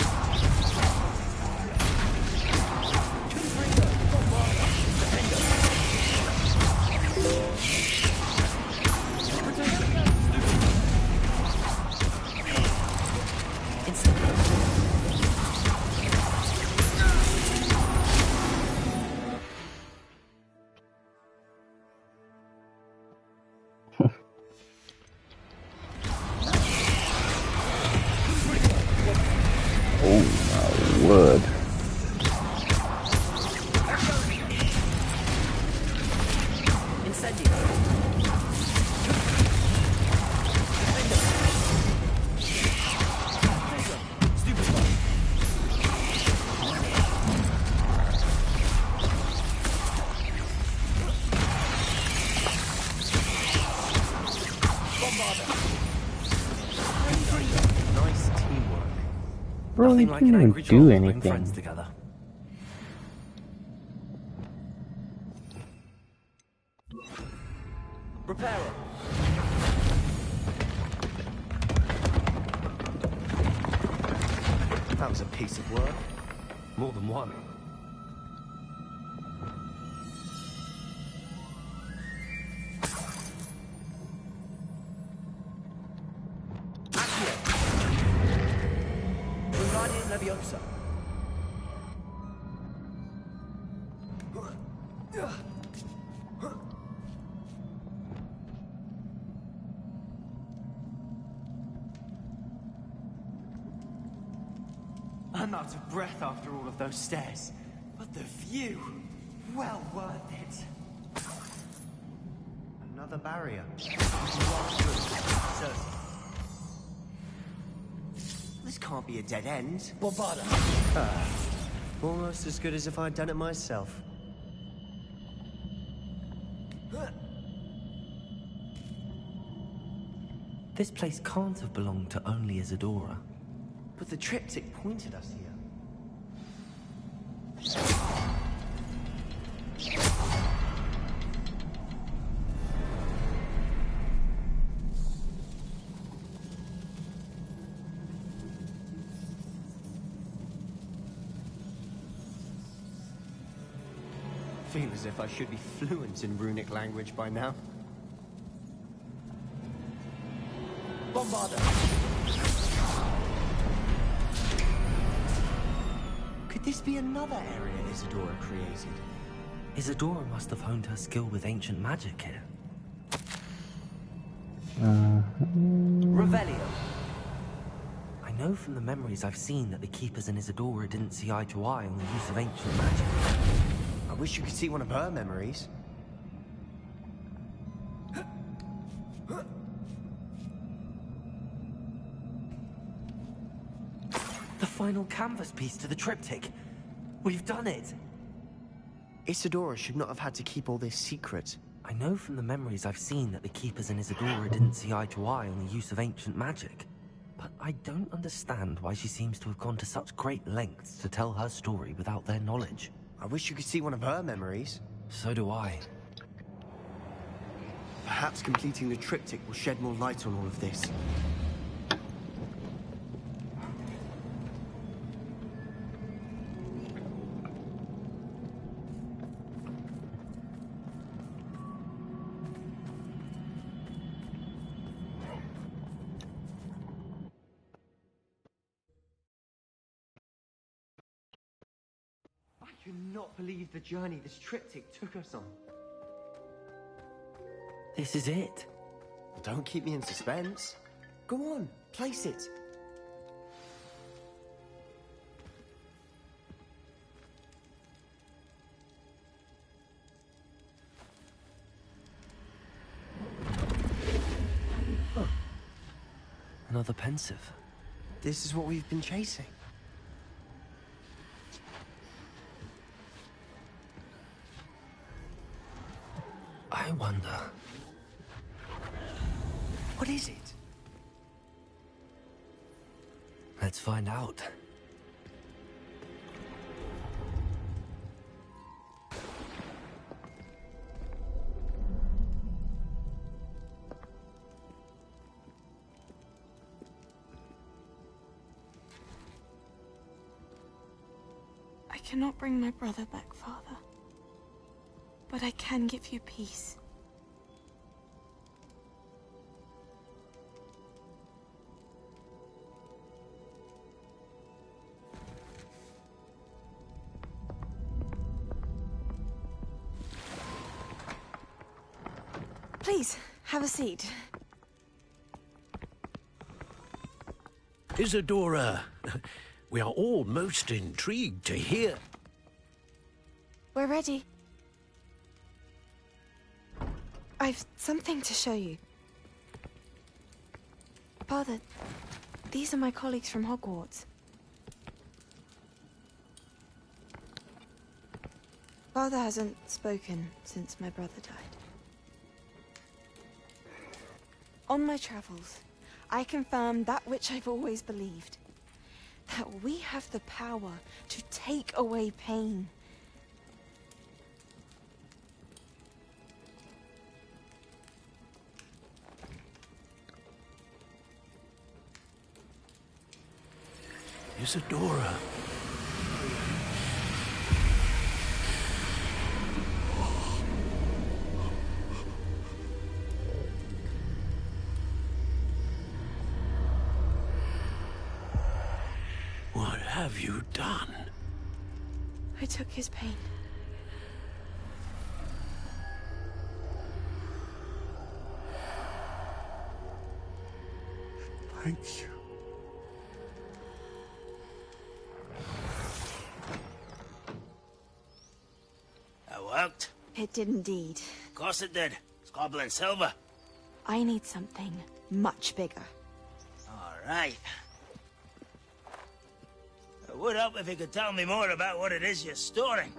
Word. Nice teamwork. Bro, you Nothing like didn't an even angry do troll to bring anything. friends together. Repair it. That was a piece of work. More than one. Wingardium Leviosa. I'm out of breath after all of those stairs, but the view, well worth it. Another barrier. This can't be a dead end. Bombarda. Almost as good as if I'd done it myself. This place can't have belonged to only Isadora. But the triptych pointed us here. Feel as if I should be fluent in runic language by now. Bombarda! Could this be another area Isadora created? Isadora must have honed her skill with ancient magic here. Revelio. I know from the memories I've seen that the Keepers and Isadora didn't see eye to eye on the use of ancient magic. I wish you could see one of her memories. The final canvas piece to the triptych. We've done it. Isadora should not have had to keep all this secret. I know from the memories I've seen that the Keepers and Isadora didn't see eye to eye on the use of ancient magic. But I don't understand why she seems to have gone to such great lengths to tell her story without their knowledge. I wish you could see one of her memories. So do I. Perhaps completing the triptych will shed more light on all of this. I cannot believe the journey this triptych took us on. This is it. Don't keep me in suspense. Go on, place it. Another pensive. This is what we've been chasing. I wonder... What is it? Let's find out. I cannot bring my brother back, Father. But I can give you peace. Please, have a seat. Isadora, we are all most intrigued to hear. We're ready. I've something to show you. Father, these are my colleagues from Hogwarts. Father hasn't spoken since my brother died. On my travels, I confirmed that which I've always believed. That we have the power to take away pain. Isadora. What have you done? I took his pain. Thank you. That worked? It did indeed. Of course it did. It's goblin silver. I need something much bigger. All right. It would help if you could tell me more about what it is you're storing.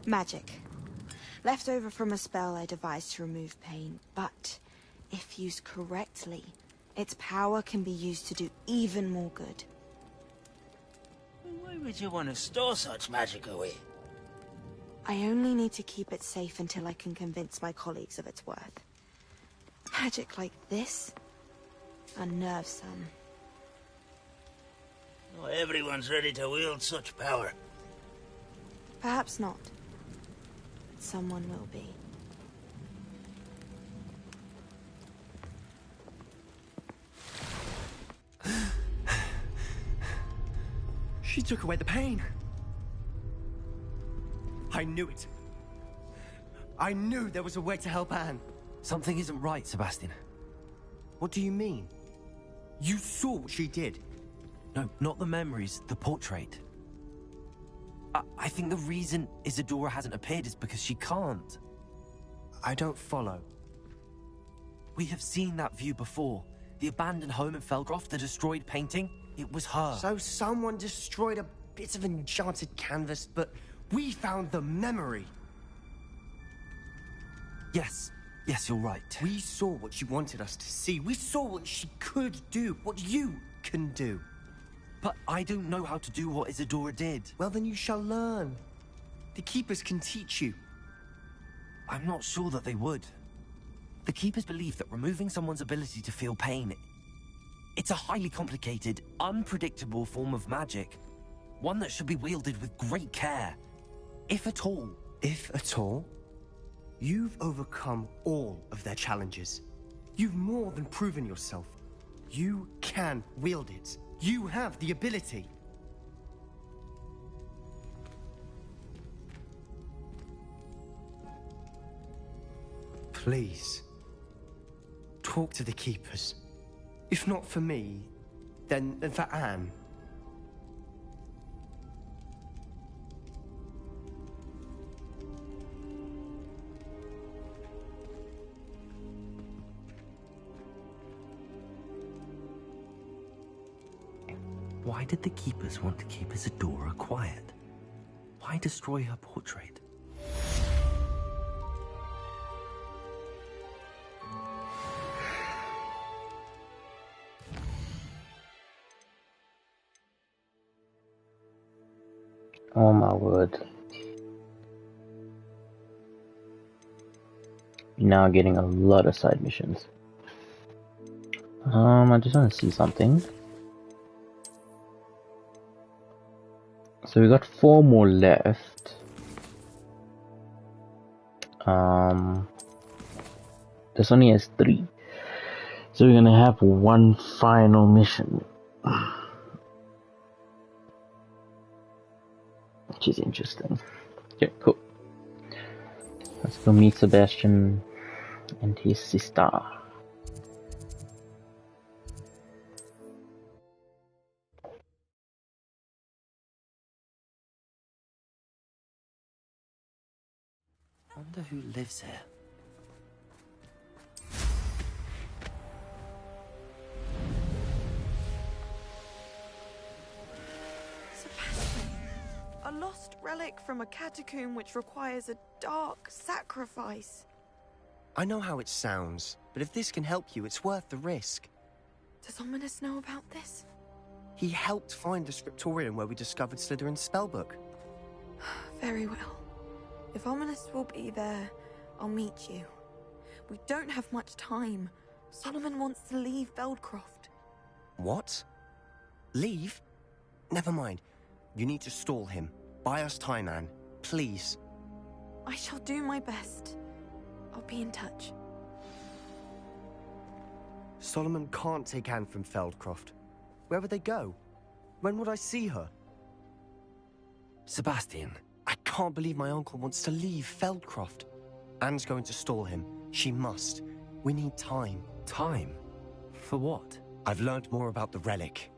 Magic. Left over from a spell I devised to remove pain, but if used correctly, its power can be used to do even more good. Why would you want to store such magic away? I only need to keep it safe until I can convince my colleagues of its worth. Magic like this unnerves some. Not everyone's ready to wield such power. Perhaps not. But someone will be. She took away the pain. I knew it. I knew there was a way to help Anne. Something isn't right, Sebastian. What do you mean? You saw what she did. No, not the memories, the portrait. I think the reason Isadora hasn't appeared is because she can't. I don't follow. We have seen that view before. The abandoned home in Felcroft, the destroyed painting, it was her. So someone destroyed a bit of enchanted canvas, but we found the memory. Yes, you're right. We saw what she wanted us to see. We saw what she could do, what you can do. But I don't know how to do what Isadora did. Well, then you shall learn. The Keepers can teach you. I'm not sure that they would. The Keepers believe that removing someone's ability to feel pain, it's a highly complicated, unpredictable form of magic. One that should be wielded with great care. If at all. If at all? You've overcome all of their challenges. You've more than proven yourself. You can wield it. You have the ability. Please, talk to the Keepers. If not for me, then for Anne. Why did the Keepers want to keep Isadora quiet? Why destroy her portrait? Oh my word. You're now getting a lot of side missions. I just want to see something. So we got 4 more left. This only has 3. So we're gonna have one final mission. Which is interesting. Okay, cool. Let's go meet Sebastian and his sister. Wonder who lives here. Sebastian, a lost relic from a catacomb which requires a dark sacrifice. I know how it sounds, but if this can help you, it's worth the risk. Does Ominous know about this? He helped find the scriptorium where we discovered Slytherin's spellbook. Very well. If Ominous will be there, I'll meet you. We don't have much time. Solomon wants to leave Feldcroft. What? Leave? Never mind. You need to stall him. Buy us time, Anne. Please. I shall do my best. I'll be in touch. Solomon can't take Anne from Feldcroft. Where would they go? When would I see her? Sebastian. I can't believe my uncle wants to leave Feldcroft. Anne's going to stall him. She must. We need time. Time? For what? I've learned more about the relic.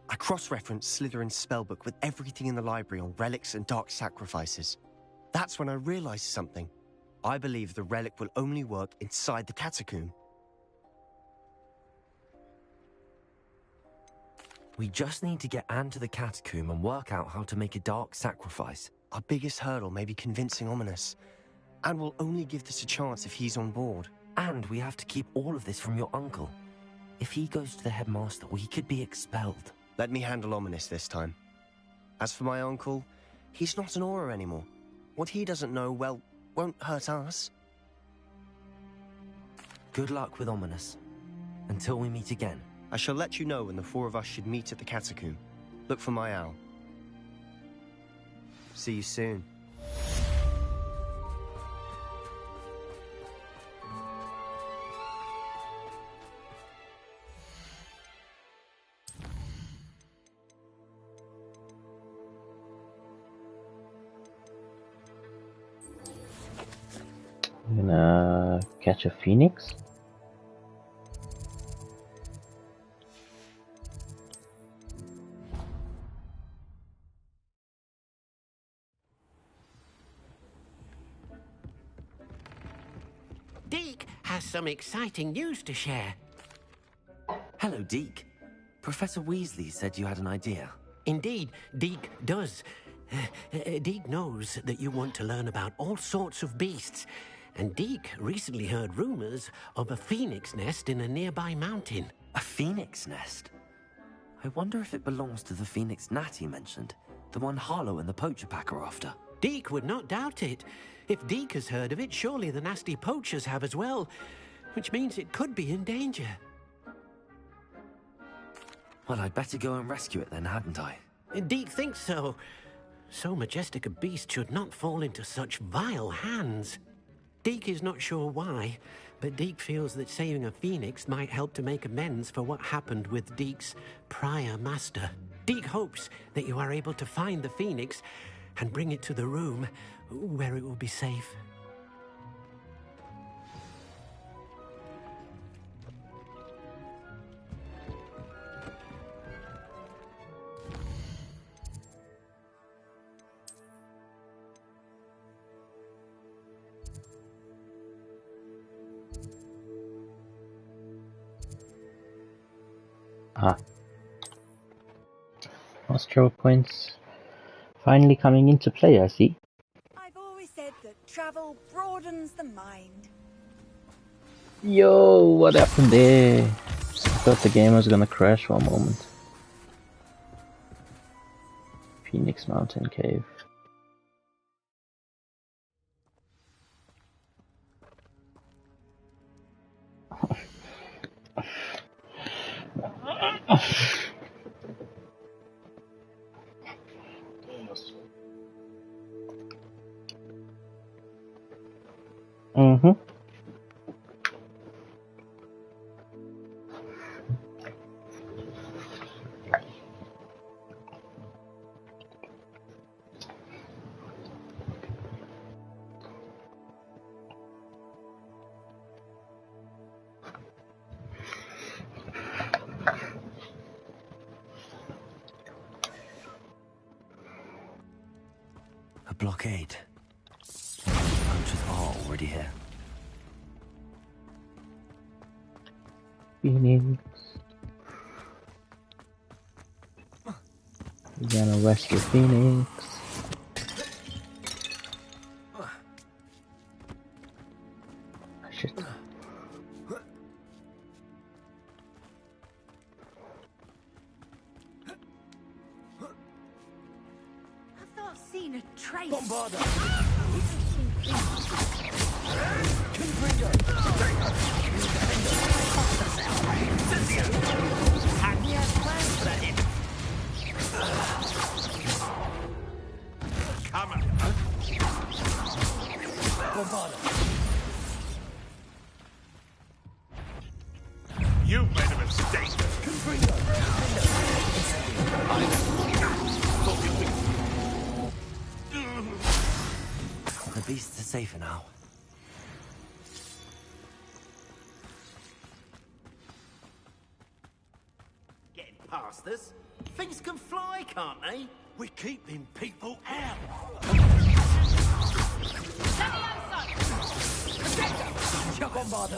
I cross-referenced Slytherin's spellbook with everything in the library on relics and dark sacrifices. That's when I realized something. I believe the relic will only work inside the catacomb. We just need to get Anne to the catacomb and work out how to make a dark sacrifice. Our biggest hurdle may be convincing Ominous. Anne will only give this a chance if he's on board. And we have to keep all of this from your uncle. If he goes to the headmaster, we could be expelled. Let me handle Ominous this time. As for my uncle, he's not an Auror anymore. What he doesn't know, well, won't hurt us. Good luck with Ominous. Until we meet again. I shall let you know when the 4 of us should meet at the catacomb. Look for my owl. See you soon. I'm gonna catch a phoenix. Deke has some exciting news to share. Hello, Deke. Professor Weasley said you had an idea. Indeed, Deke does. Deke knows that you want to learn about all sorts of beasts, and Deke recently heard rumors of a phoenix nest in a nearby mountain. A phoenix nest? I wonder if it belongs to the phoenix gnat he mentioned, the one Harlow and the poacher pack are after. Deke would not doubt it. If Deke has heard of it, surely the nasty poachers have as well, which means it could be in danger. Well, I'd better go and rescue it then, hadn't I? Deke thinks so. So majestic a beast should not fall into such vile hands. Deke is not sure why, but Deke feels that saving a phoenix might help to make amends for what happened with Deke's prior master. Deke hopes that you are able to find the phoenix and bring it to the room where it will be safe. Astro points finally coming into play, I see. I've always said that travel broadens the mind. Yo, what happened there? I thought the game was gonna crash for a moment. Phoenix Mountain Cave. Mm-hmm. A blockade. The poachers are already here. Phoenix. We're gonna rescue Phoenix. Shit. I've not seen a trace. Bombarda! Come on. You made a mistake. The beasts are safer now. Getting past us. Things can fly, can't they? We're keeping people out. Bombarda!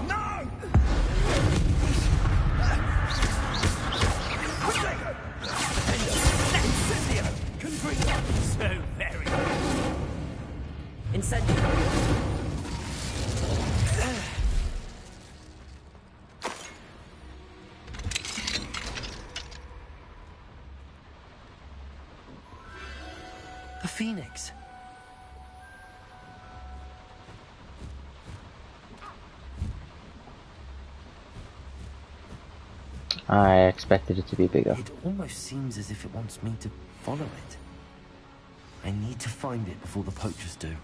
No! So very. Incendio. The Phoenix. I expected it to be bigger. It almost seems as if it wants me to follow it. I need to find it before the poachers do.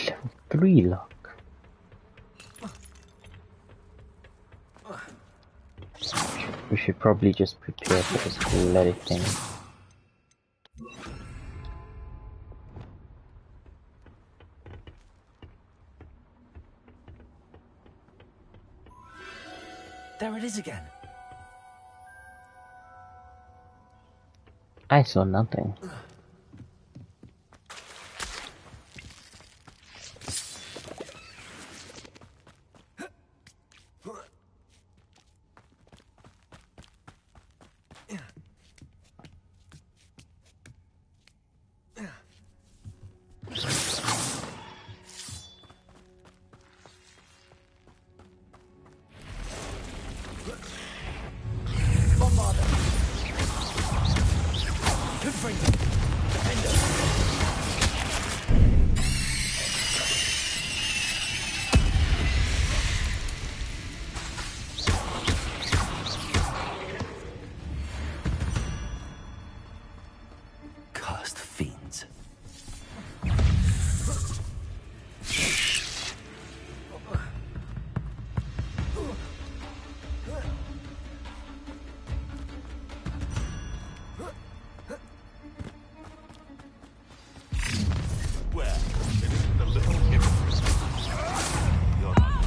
Level 3 lock. We should probably just prepare for this bloody thing. There it is again. I saw nothing. Cursed fiends. Where? It isn't a little hypocrite. You're not.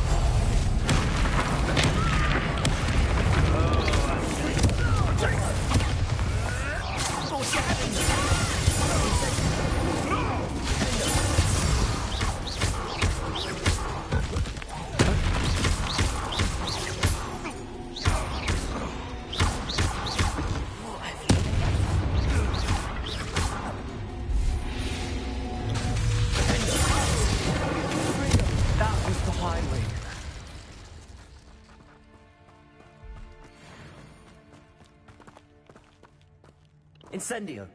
That was the highway. Incendio.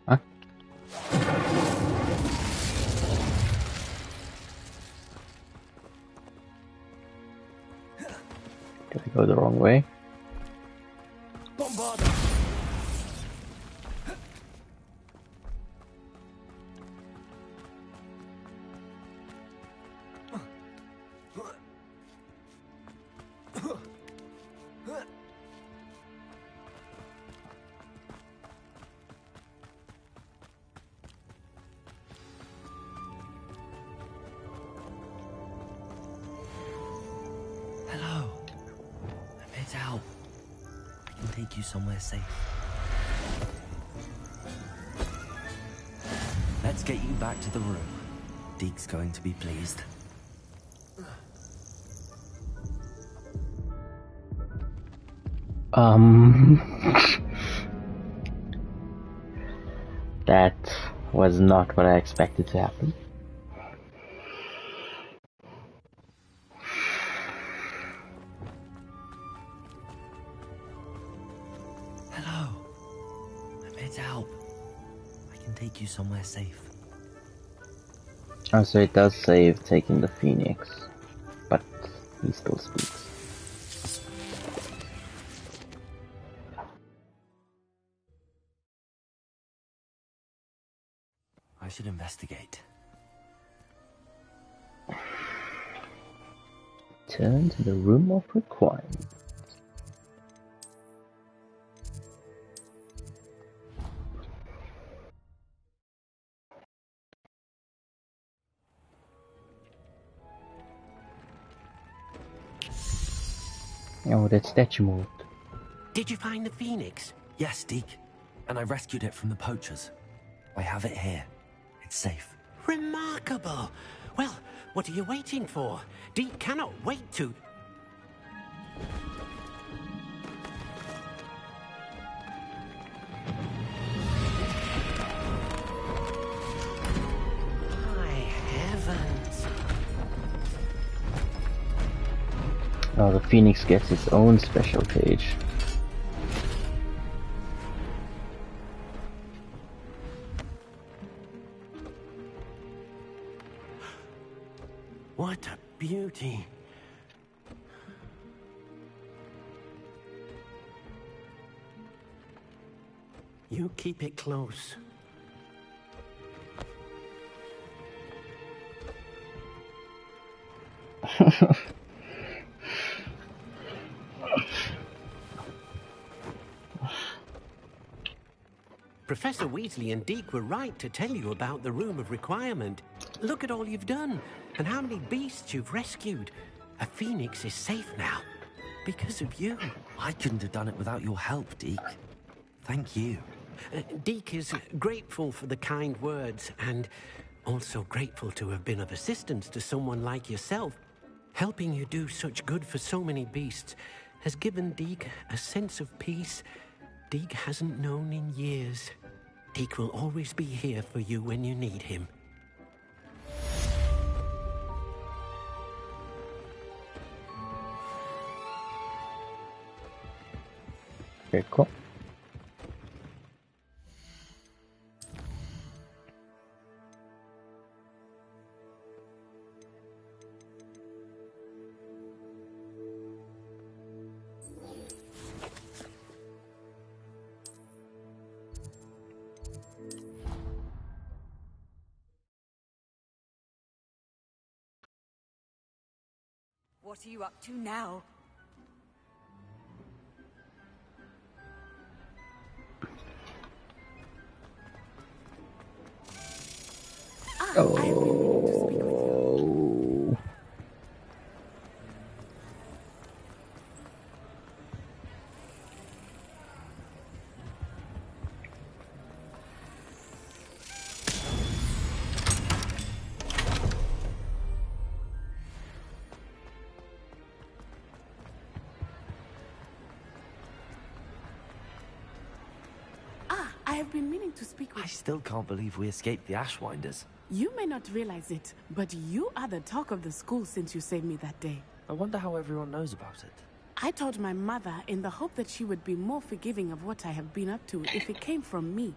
Huh? Did I go the wrong way? Bombarda. Hello. I'm here to help. I can take you somewhere safe. Let's get you back to the room. Deke's going to be pleased. That was not what I expected to happen. Hello. I'm here to help. I can take you somewhere safe. Oh, so it does save taking the Phoenix, but he still speaks. I should investigate. Turn to the room of requirement. Oh, that statue moved. Did you find the Phoenix? Yes, Deke. And I rescued it from the poachers. I have it here. It's safe. Remarkable. Well, what are you waiting for? Deke cannot wait to... My heavens. Oh, the Phoenix gets its own special page. What a beauty. You keep it close. Professor Weasley and Deke were right to tell you about the Room of Requirement. Look at all you've done, and how many beasts you've rescued. A Phoenix is safe now. Because of you. I couldn't have done it without your help, Deke. Thank you. Deke is grateful for the kind words and also grateful to have been of assistance to someone like yourself. Helping you do such good for so many beasts has given Deke a sense of peace Deke hasn't known in years. Deke will always be here for you when you need him. Okay, cool. What are you up to now? Oh. I have been meaning to speak with... I still can't believe we escaped the Ashwinders. You may not realize it, but you are the talk of the school since you saved me that day. I wonder how everyone knows about it. I told my mother in the hope that she would be more forgiving of what I have been up to if it came from me.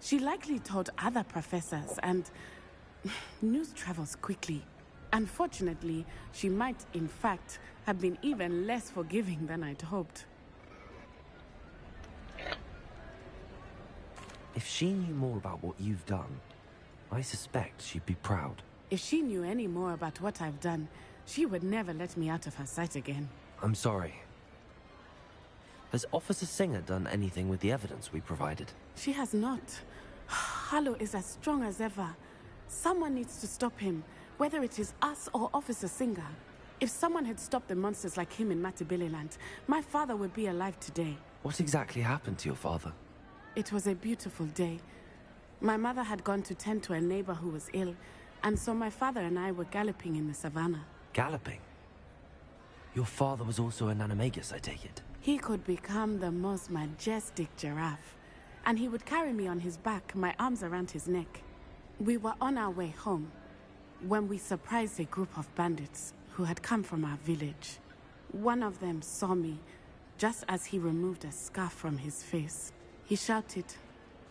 She likely told other professors, and news travels quickly. Unfortunately, she might, in fact, have been even less forgiving than I'd hoped. If she knew more about what you've done, I suspect she'd be proud. If she knew any more about what I've done, she would never let me out of her sight again. I'm sorry. Has Officer Singer done anything with the evidence we provided? She has not. Harlow is as strong as ever. Someone needs to stop him, whether it is us or Officer Singer. If someone had stopped the monsters like him in Matabeleland, my father would be alive today. What exactly happened to your father? It was a beautiful day. My mother had gone to tend to a neighbor who was ill, and so my father and I were galloping in the savannah. Galloping? Your father was also an animagus, I take it? He could become the most majestic giraffe, and he would carry me on his back, my arms around his neck. We were on our way home when we surprised a group of bandits who had come from our village. One of them saw me just as he removed a scarf from his face. He shouted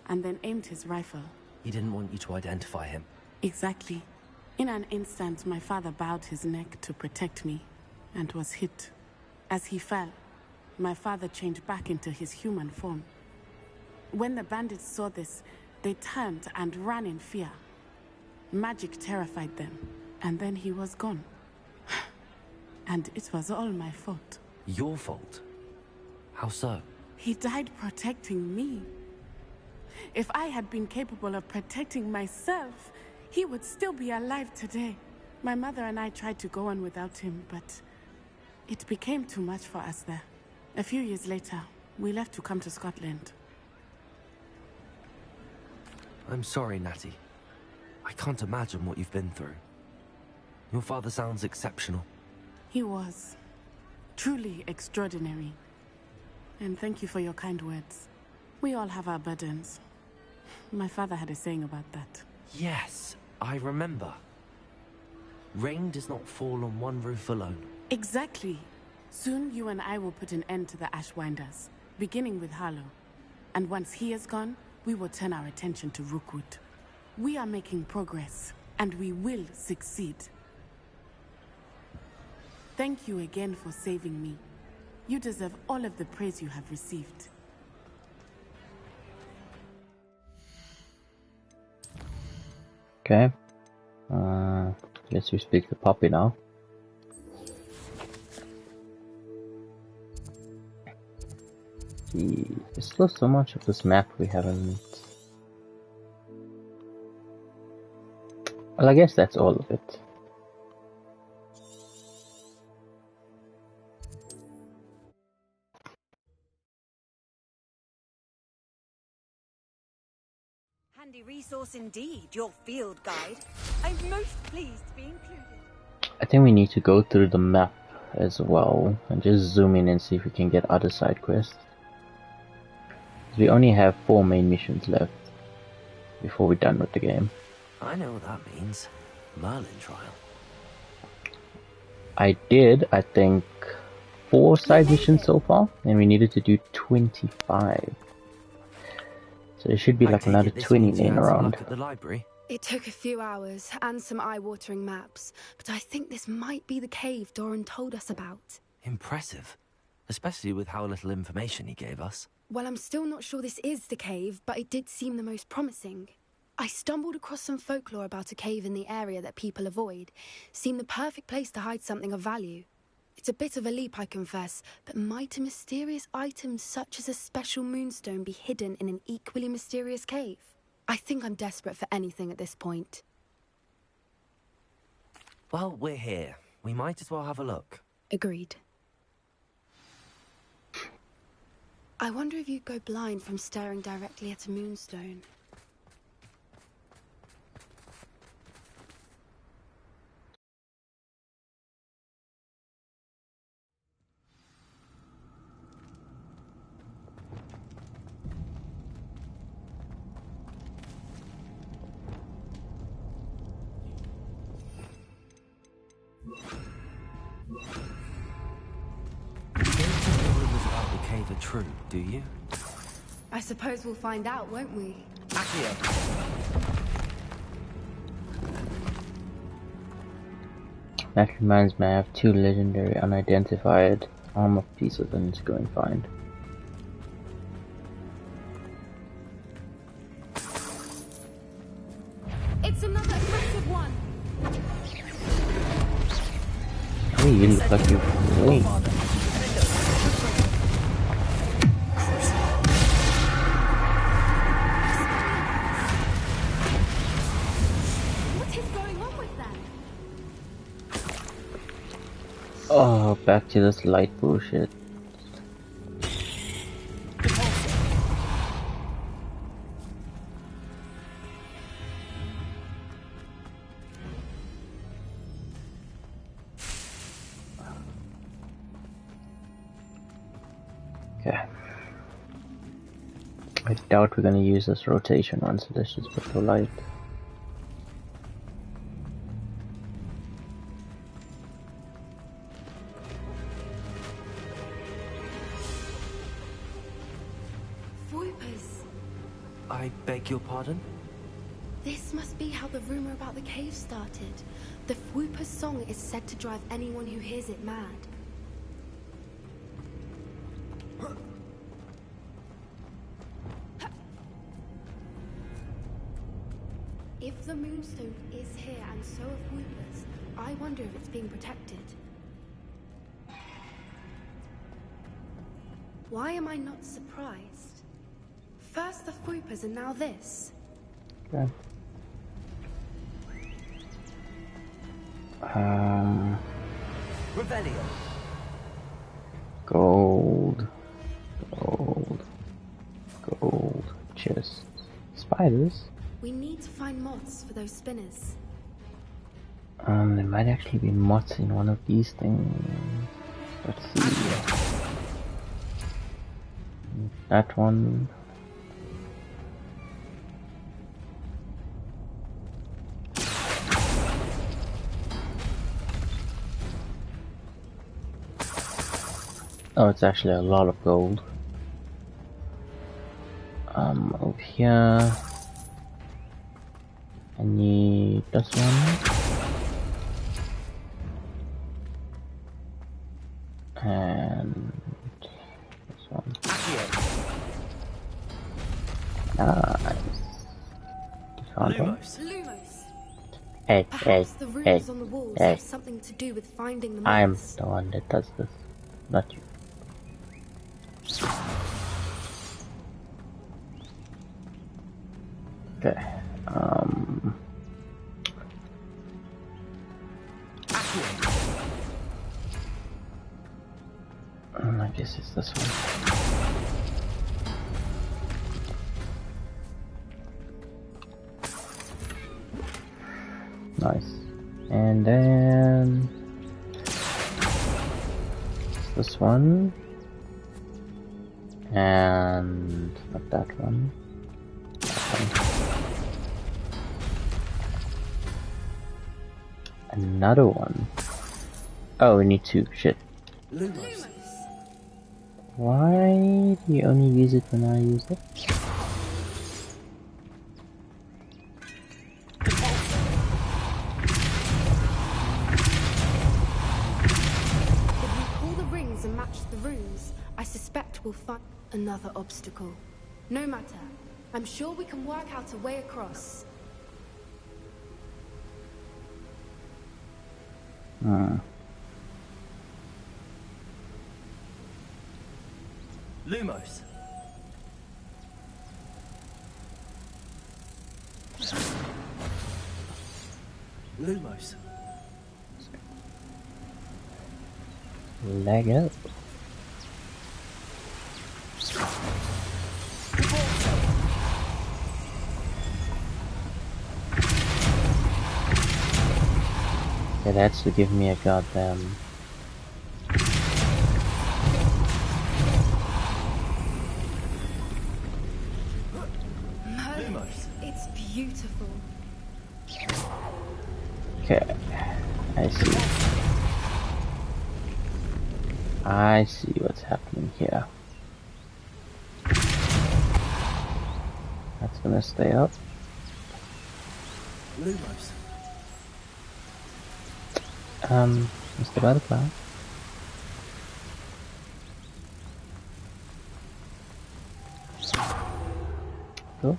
and then aimed his rifle. He didn't want you to identify him. Exactly. In an instant, my father bowed his neck to protect me and was hit. As he fell, my father changed back into his human form. When the bandits saw this, they turned and ran in fear. Magic terrified them, and then he was gone. And it was all my fault. Your fault? How so? He died protecting me. If I had been capable of protecting myself, he would still be alive today. My mother and I tried to go on without him, but it became too much for us there. A few years later, we left to come to Scotland. I'm sorry, Natty. I can't imagine what you've been through. Your father sounds exceptional. He was. Truly extraordinary. And thank you for your kind words. We all have our burdens. My father had a saying about that. Yes, I remember. Rain does not fall on one roof alone. Exactly. Soon you and I will put an end to the Ashwinders, beginning with Harlow. And once he is gone, we will turn our attention to Rookwood. We are making progress, and we will succeed. Thank you again for saving me. You deserve all of the praise you have received. Okay. Guess we speak to Poppy now. Gee, there's still so much of this map we haven't... Well, I guess that's all of it. Handy resource indeed, your field guide. I'm most pleased to be included. I think we need to go through the map as well and just zoom in and see if we can get other side quests. We only have 4 main missions left before we're done with the game. I know what that means. Merlin trial. I did, I think, 4 side missions so far, and we needed to do 25. So there should be like another 20 laying around. At the library. It took a few hours and some eye-watering maps, but I think this might be the cave Doran told us about. Impressive. Especially with how little information he gave us. Well, I'm still not sure this is the cave, but it did seem the most promising. I stumbled across some folklore about a cave in the area that people avoid. Seemed the perfect place to hide something of value. It's a bit of a leap, I confess, but might a mysterious item such as a special moonstone be hidden in an equally mysterious cave? I think I'm desperate for anything at this point. Well, we're here. We might as well have a look. Agreed. I wonder if you'd go blind from staring directly at a moonstone. Are true, do you? I suppose we'll find out, won't we? That reminds me, I have 2 legendary unidentified armor pieces I need to go and find. It's another aggressive one. Hey, you look like you're late. Oh, back to this light bullshit. Okay. I doubt we're gonna use this rotation one, so let's just put the light. I beg your pardon? This must be how the rumor about the cave started. The Whooper's song is said to drive anyone who hears it mad. If the Moonstone is here and so are Whoopers, I wonder if it's being protected. Why am I not surprised? First the Whoopers and now this. Okay. Revelio. Gold. Chest. Spiders? We need to find moths for those spinners. There might actually be moths in one of these things. Let's see. That one. Oh, it's actually a lot of gold. Over here. I need this one. And this one. Nice. Found one. Lumos. Hey, Perhaps the runes on the walls hey. have something to do with finding the I'm moths. the one that does this, not you. Okay. I guess it's this one. this one. And not that one. Another one. Oh, we need 2. Shit. Lumos. Why do you only use it when I use it? If we pull the rings and match the runes, I suspect we'll find another obstacle. No matter. I'm sure we can work out a way across. Lumos. Lumos. Lego. It has to give me a goddamn... It's beautiful. Okay, I see. I see what's happening here. That's gonna stay up. Lumos. Mr. Butterfly. Cool.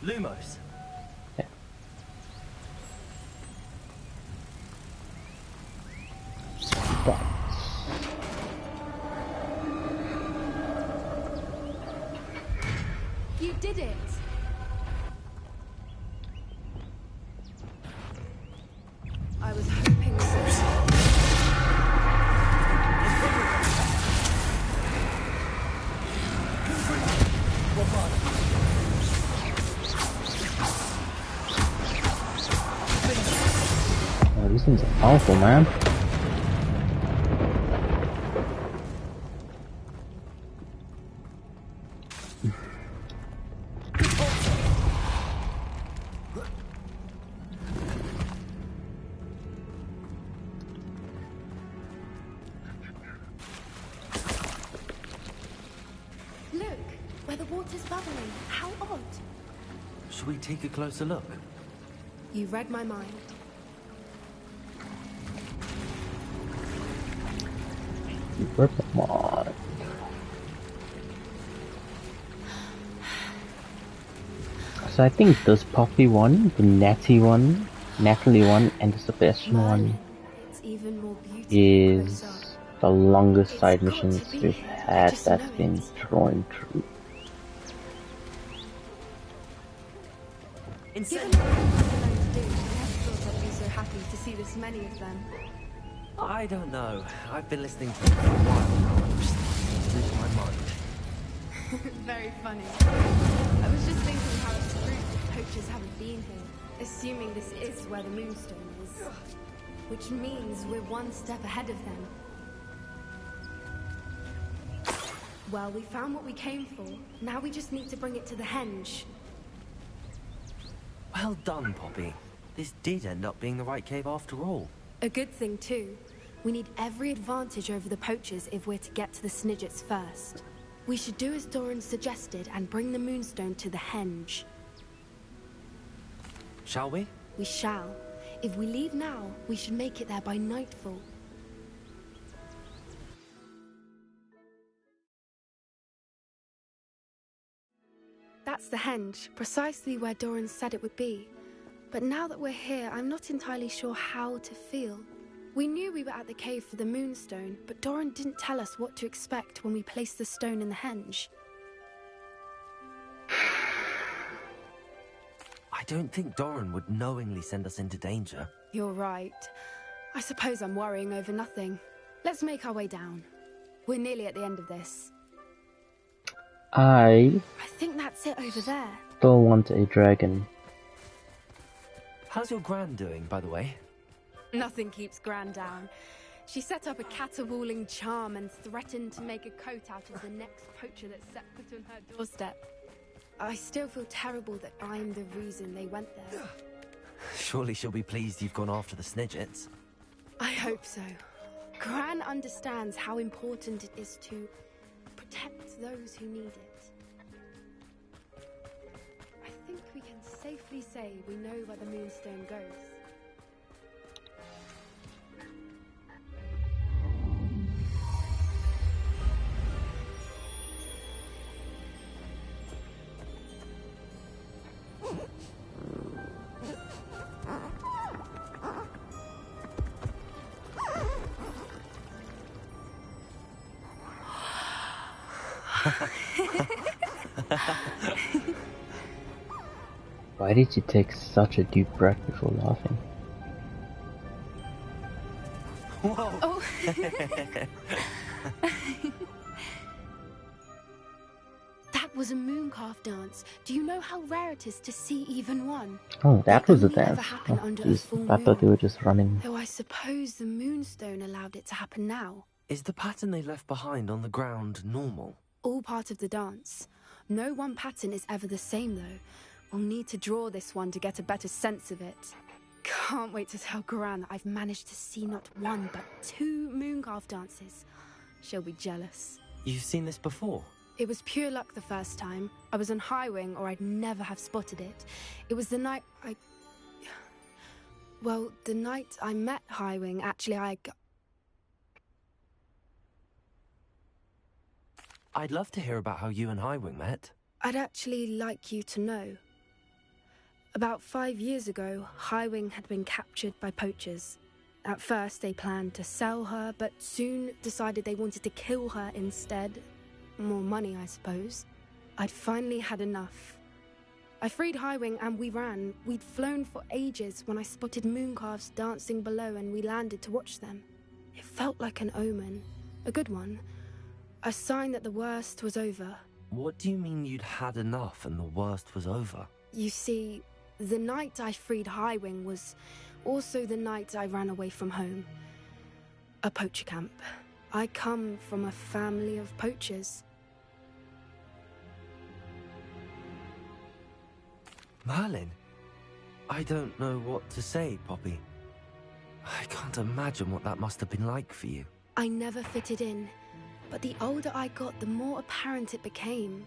Lumos. Yeah. You did it! I was hoping so. Oh, these things are powerful, man. Look, where the water's bubbling. How odd. Should we take a closer look? You read my mind. Come on. So I think this Poppy one, the Natty one, Natalie one, and the Sebastian one It's even more beautiful is closer. the longest It's side got missions to be. we've I had just that's know been it. drawn true. Given what we've learned to do, I never thought I'd be so happy to see this many of them. I don't know. I've been listening to it for a while now. I'm just losing my mind. Very funny. I was just thinking how it's screwed that poachers haven't been here, assuming this is where the Moonstone is. Which means we're one step ahead of them. Well, we found what we came for. Now we just need to bring it to the henge. Well done, Poppy. This did end up being the right cave after all. A good thing, too. We need every advantage over the poachers if we're to get to the Snidgets first. We should do as Doran suggested and bring the Moonstone to the henge. Shall we? We shall. If we leave now, we should make it there by nightfall. That's the henge, precisely where Doran said it would be. But now that we're here, I'm not entirely sure how to feel. We knew we were at the cave for the Moonstone, but Doran didn't tell us what to expect when we placed the stone in the henge. I don't think Doran would knowingly send us into danger. You're right. I suppose I'm worrying over nothing. Let's make our way down. We're nearly at the end of this. I think that's it over there. still want a dragon. How's your gran doing, by the way? Nothing keeps Gran down. She set up a caterwauling charm and threatened to make a coat out of the next poacher that set foot on her doorstep. I still feel terrible that I'm the reason they went there. Surely she'll be pleased you've gone after the Snidgets. I hope so. Gran understands how important it is to protect those who need it. I think we can safely say we know where the Moonstone goes. Why did you take such a deep breath before laughing? Whoa! Oh. That was a mooncalf dance. Do you know how rare it is to see even one? Oh, that was a Only ever dance. happen Oh, under a jeez. full I thought they moon. were just running. Though I suppose the Moonstone allowed it to happen now. Is the pattern they left behind on the ground normal? All part of the dance. No one pattern is ever the same, though. We'll need to draw this one to get a better sense of it. Can't wait to tell Gran that I've managed to see not one, but 2 mooncalf dances. She'll be jealous. You've seen this before? It was pure luck the first time. I was on Highwing, or I'd never have spotted it. It was the night Well, the night I met Highwing, actually, I'd love to hear about how you and Highwing met. I'd actually like you to know. About 5 years ago, Highwing had been captured by poachers. At first, they planned to sell her, but soon decided they wanted to kill her instead. More money, I suppose. I'd finally had enough. I freed Highwing and we ran. We'd flown for ages when I spotted mooncalves dancing below and we landed to watch them. It felt like an omen. A good one. A sign that the worst was over. What do you mean you'd had enough and the worst was over? You see, the night I freed Highwing was also the night I ran away from home. A poacher camp. I come from a family of poachers. Merlin? I don't know what to say, Poppy. I can't imagine what that must have been like for you. I never fitted in, but the older I got, the more apparent it became.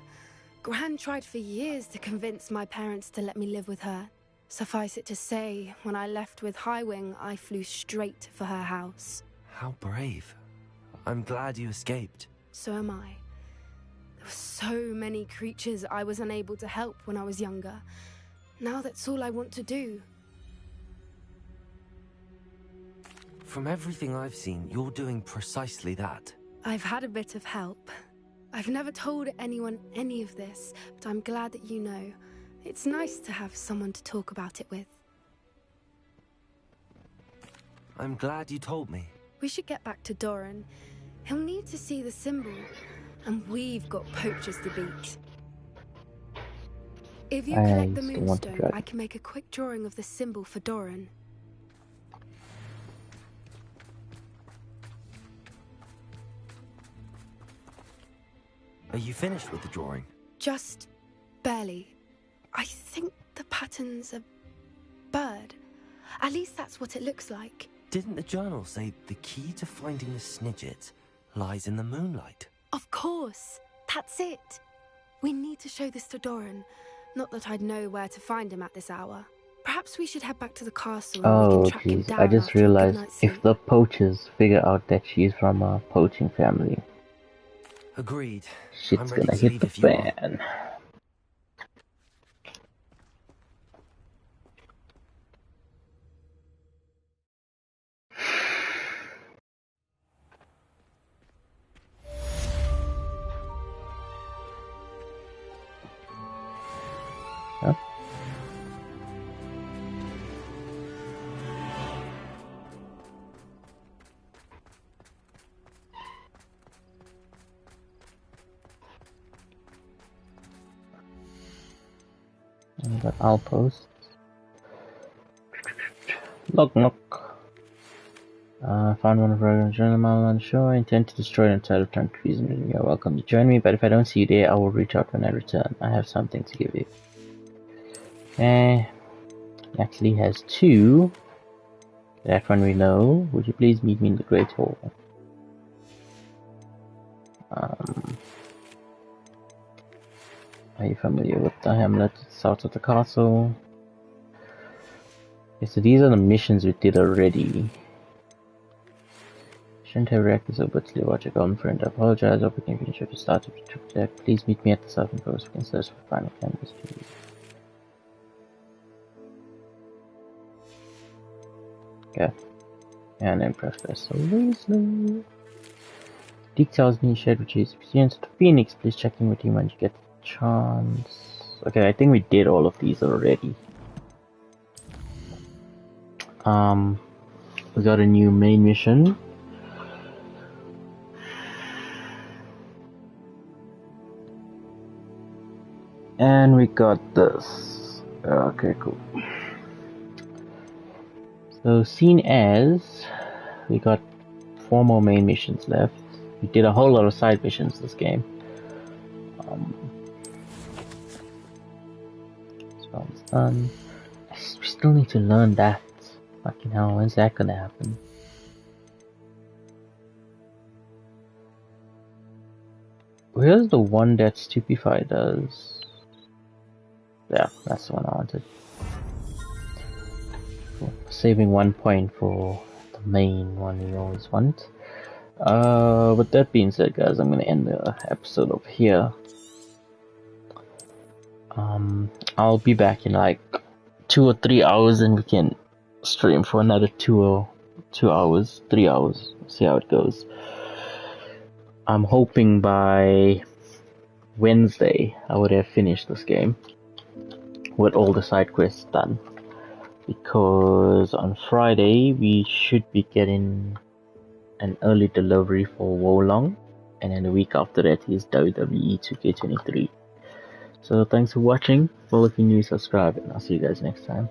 Gran tried for years to convince my parents to let me live with her. Suffice it to say, when I left with Highwing, I flew straight for her house. How brave. I'm glad you escaped. So am I. There were so many creatures I was unable to help when I was younger. Now that's all I want to do. From everything I've seen, you're doing precisely that. I've had a bit of help. I've never told anyone any of this, but I'm glad that you know. It's nice to have someone to talk about it with. I'm glad you told me. We should get back to Doran. He'll need to see the symbol, and we've got poachers to beat. If you collect the Moonstone, I can make a quick drawing of the symbol for Doran. Are you finished with the drawing? Just barely. I think the pattern's a bird. At least that's what it looks like. Didn't the journal say the key to finding the Snidget lies in the moonlight? Of course. That's it. We need to show this to Doran. Not that I'd know where to find him at this hour. Perhaps we should head back to the castle and we can track him down. I just realized if the poachers figure out that she's from a poaching family, agreed. Shit's gonna hit the fan. Huh? And got outposts. Knock knock. Found one of Rogan's journal mile on shore. I intend to destroy it inside of countries, and you're welcome to join me, but if I don't see you there, I will reach out when I return. I have something to give you. Okay. Actually has 2. That one we know. Would you please meet me in the Great Hall? Are you familiar with the hamlet south of the castle? Okay, so these are the missions we did already. Shouldn't have reacted so bitterly. Watch your golden friend. I apologize. Hope we can finish up the start of the trip there. Please meet me at the southern coast. We can search for final canvas. Okay. And then press this. So Weasley. Dick tells me he shared with his experience at Phoenix. Please check in with him when you get the chance. Okay, I think we did all of these already. We got a new main mission. And we got this. Okay, cool. So, seen as we got 4 more main missions left. We did a whole lot of side missions this game. So it's done. We still need to learn that. Fucking hell, when's that gonna happen? Where's the one that Stupefy does? Yeah, that's the one I wanted. Saving 1 point for the main one we always want. With that being said, guys, I'm gonna end the episode up here. I'll be back in like 2 or 3 hours, and we can stream for another 3 hours. See how it goes. I'm hoping by Wednesday I would have finished this game with all the side quests done, because on Friday we should be getting an early delivery for Wolong, and then the week after that is WWE 2K23. So thanks for watching. Follow if you're new, subscribe, and I'll see you guys next time.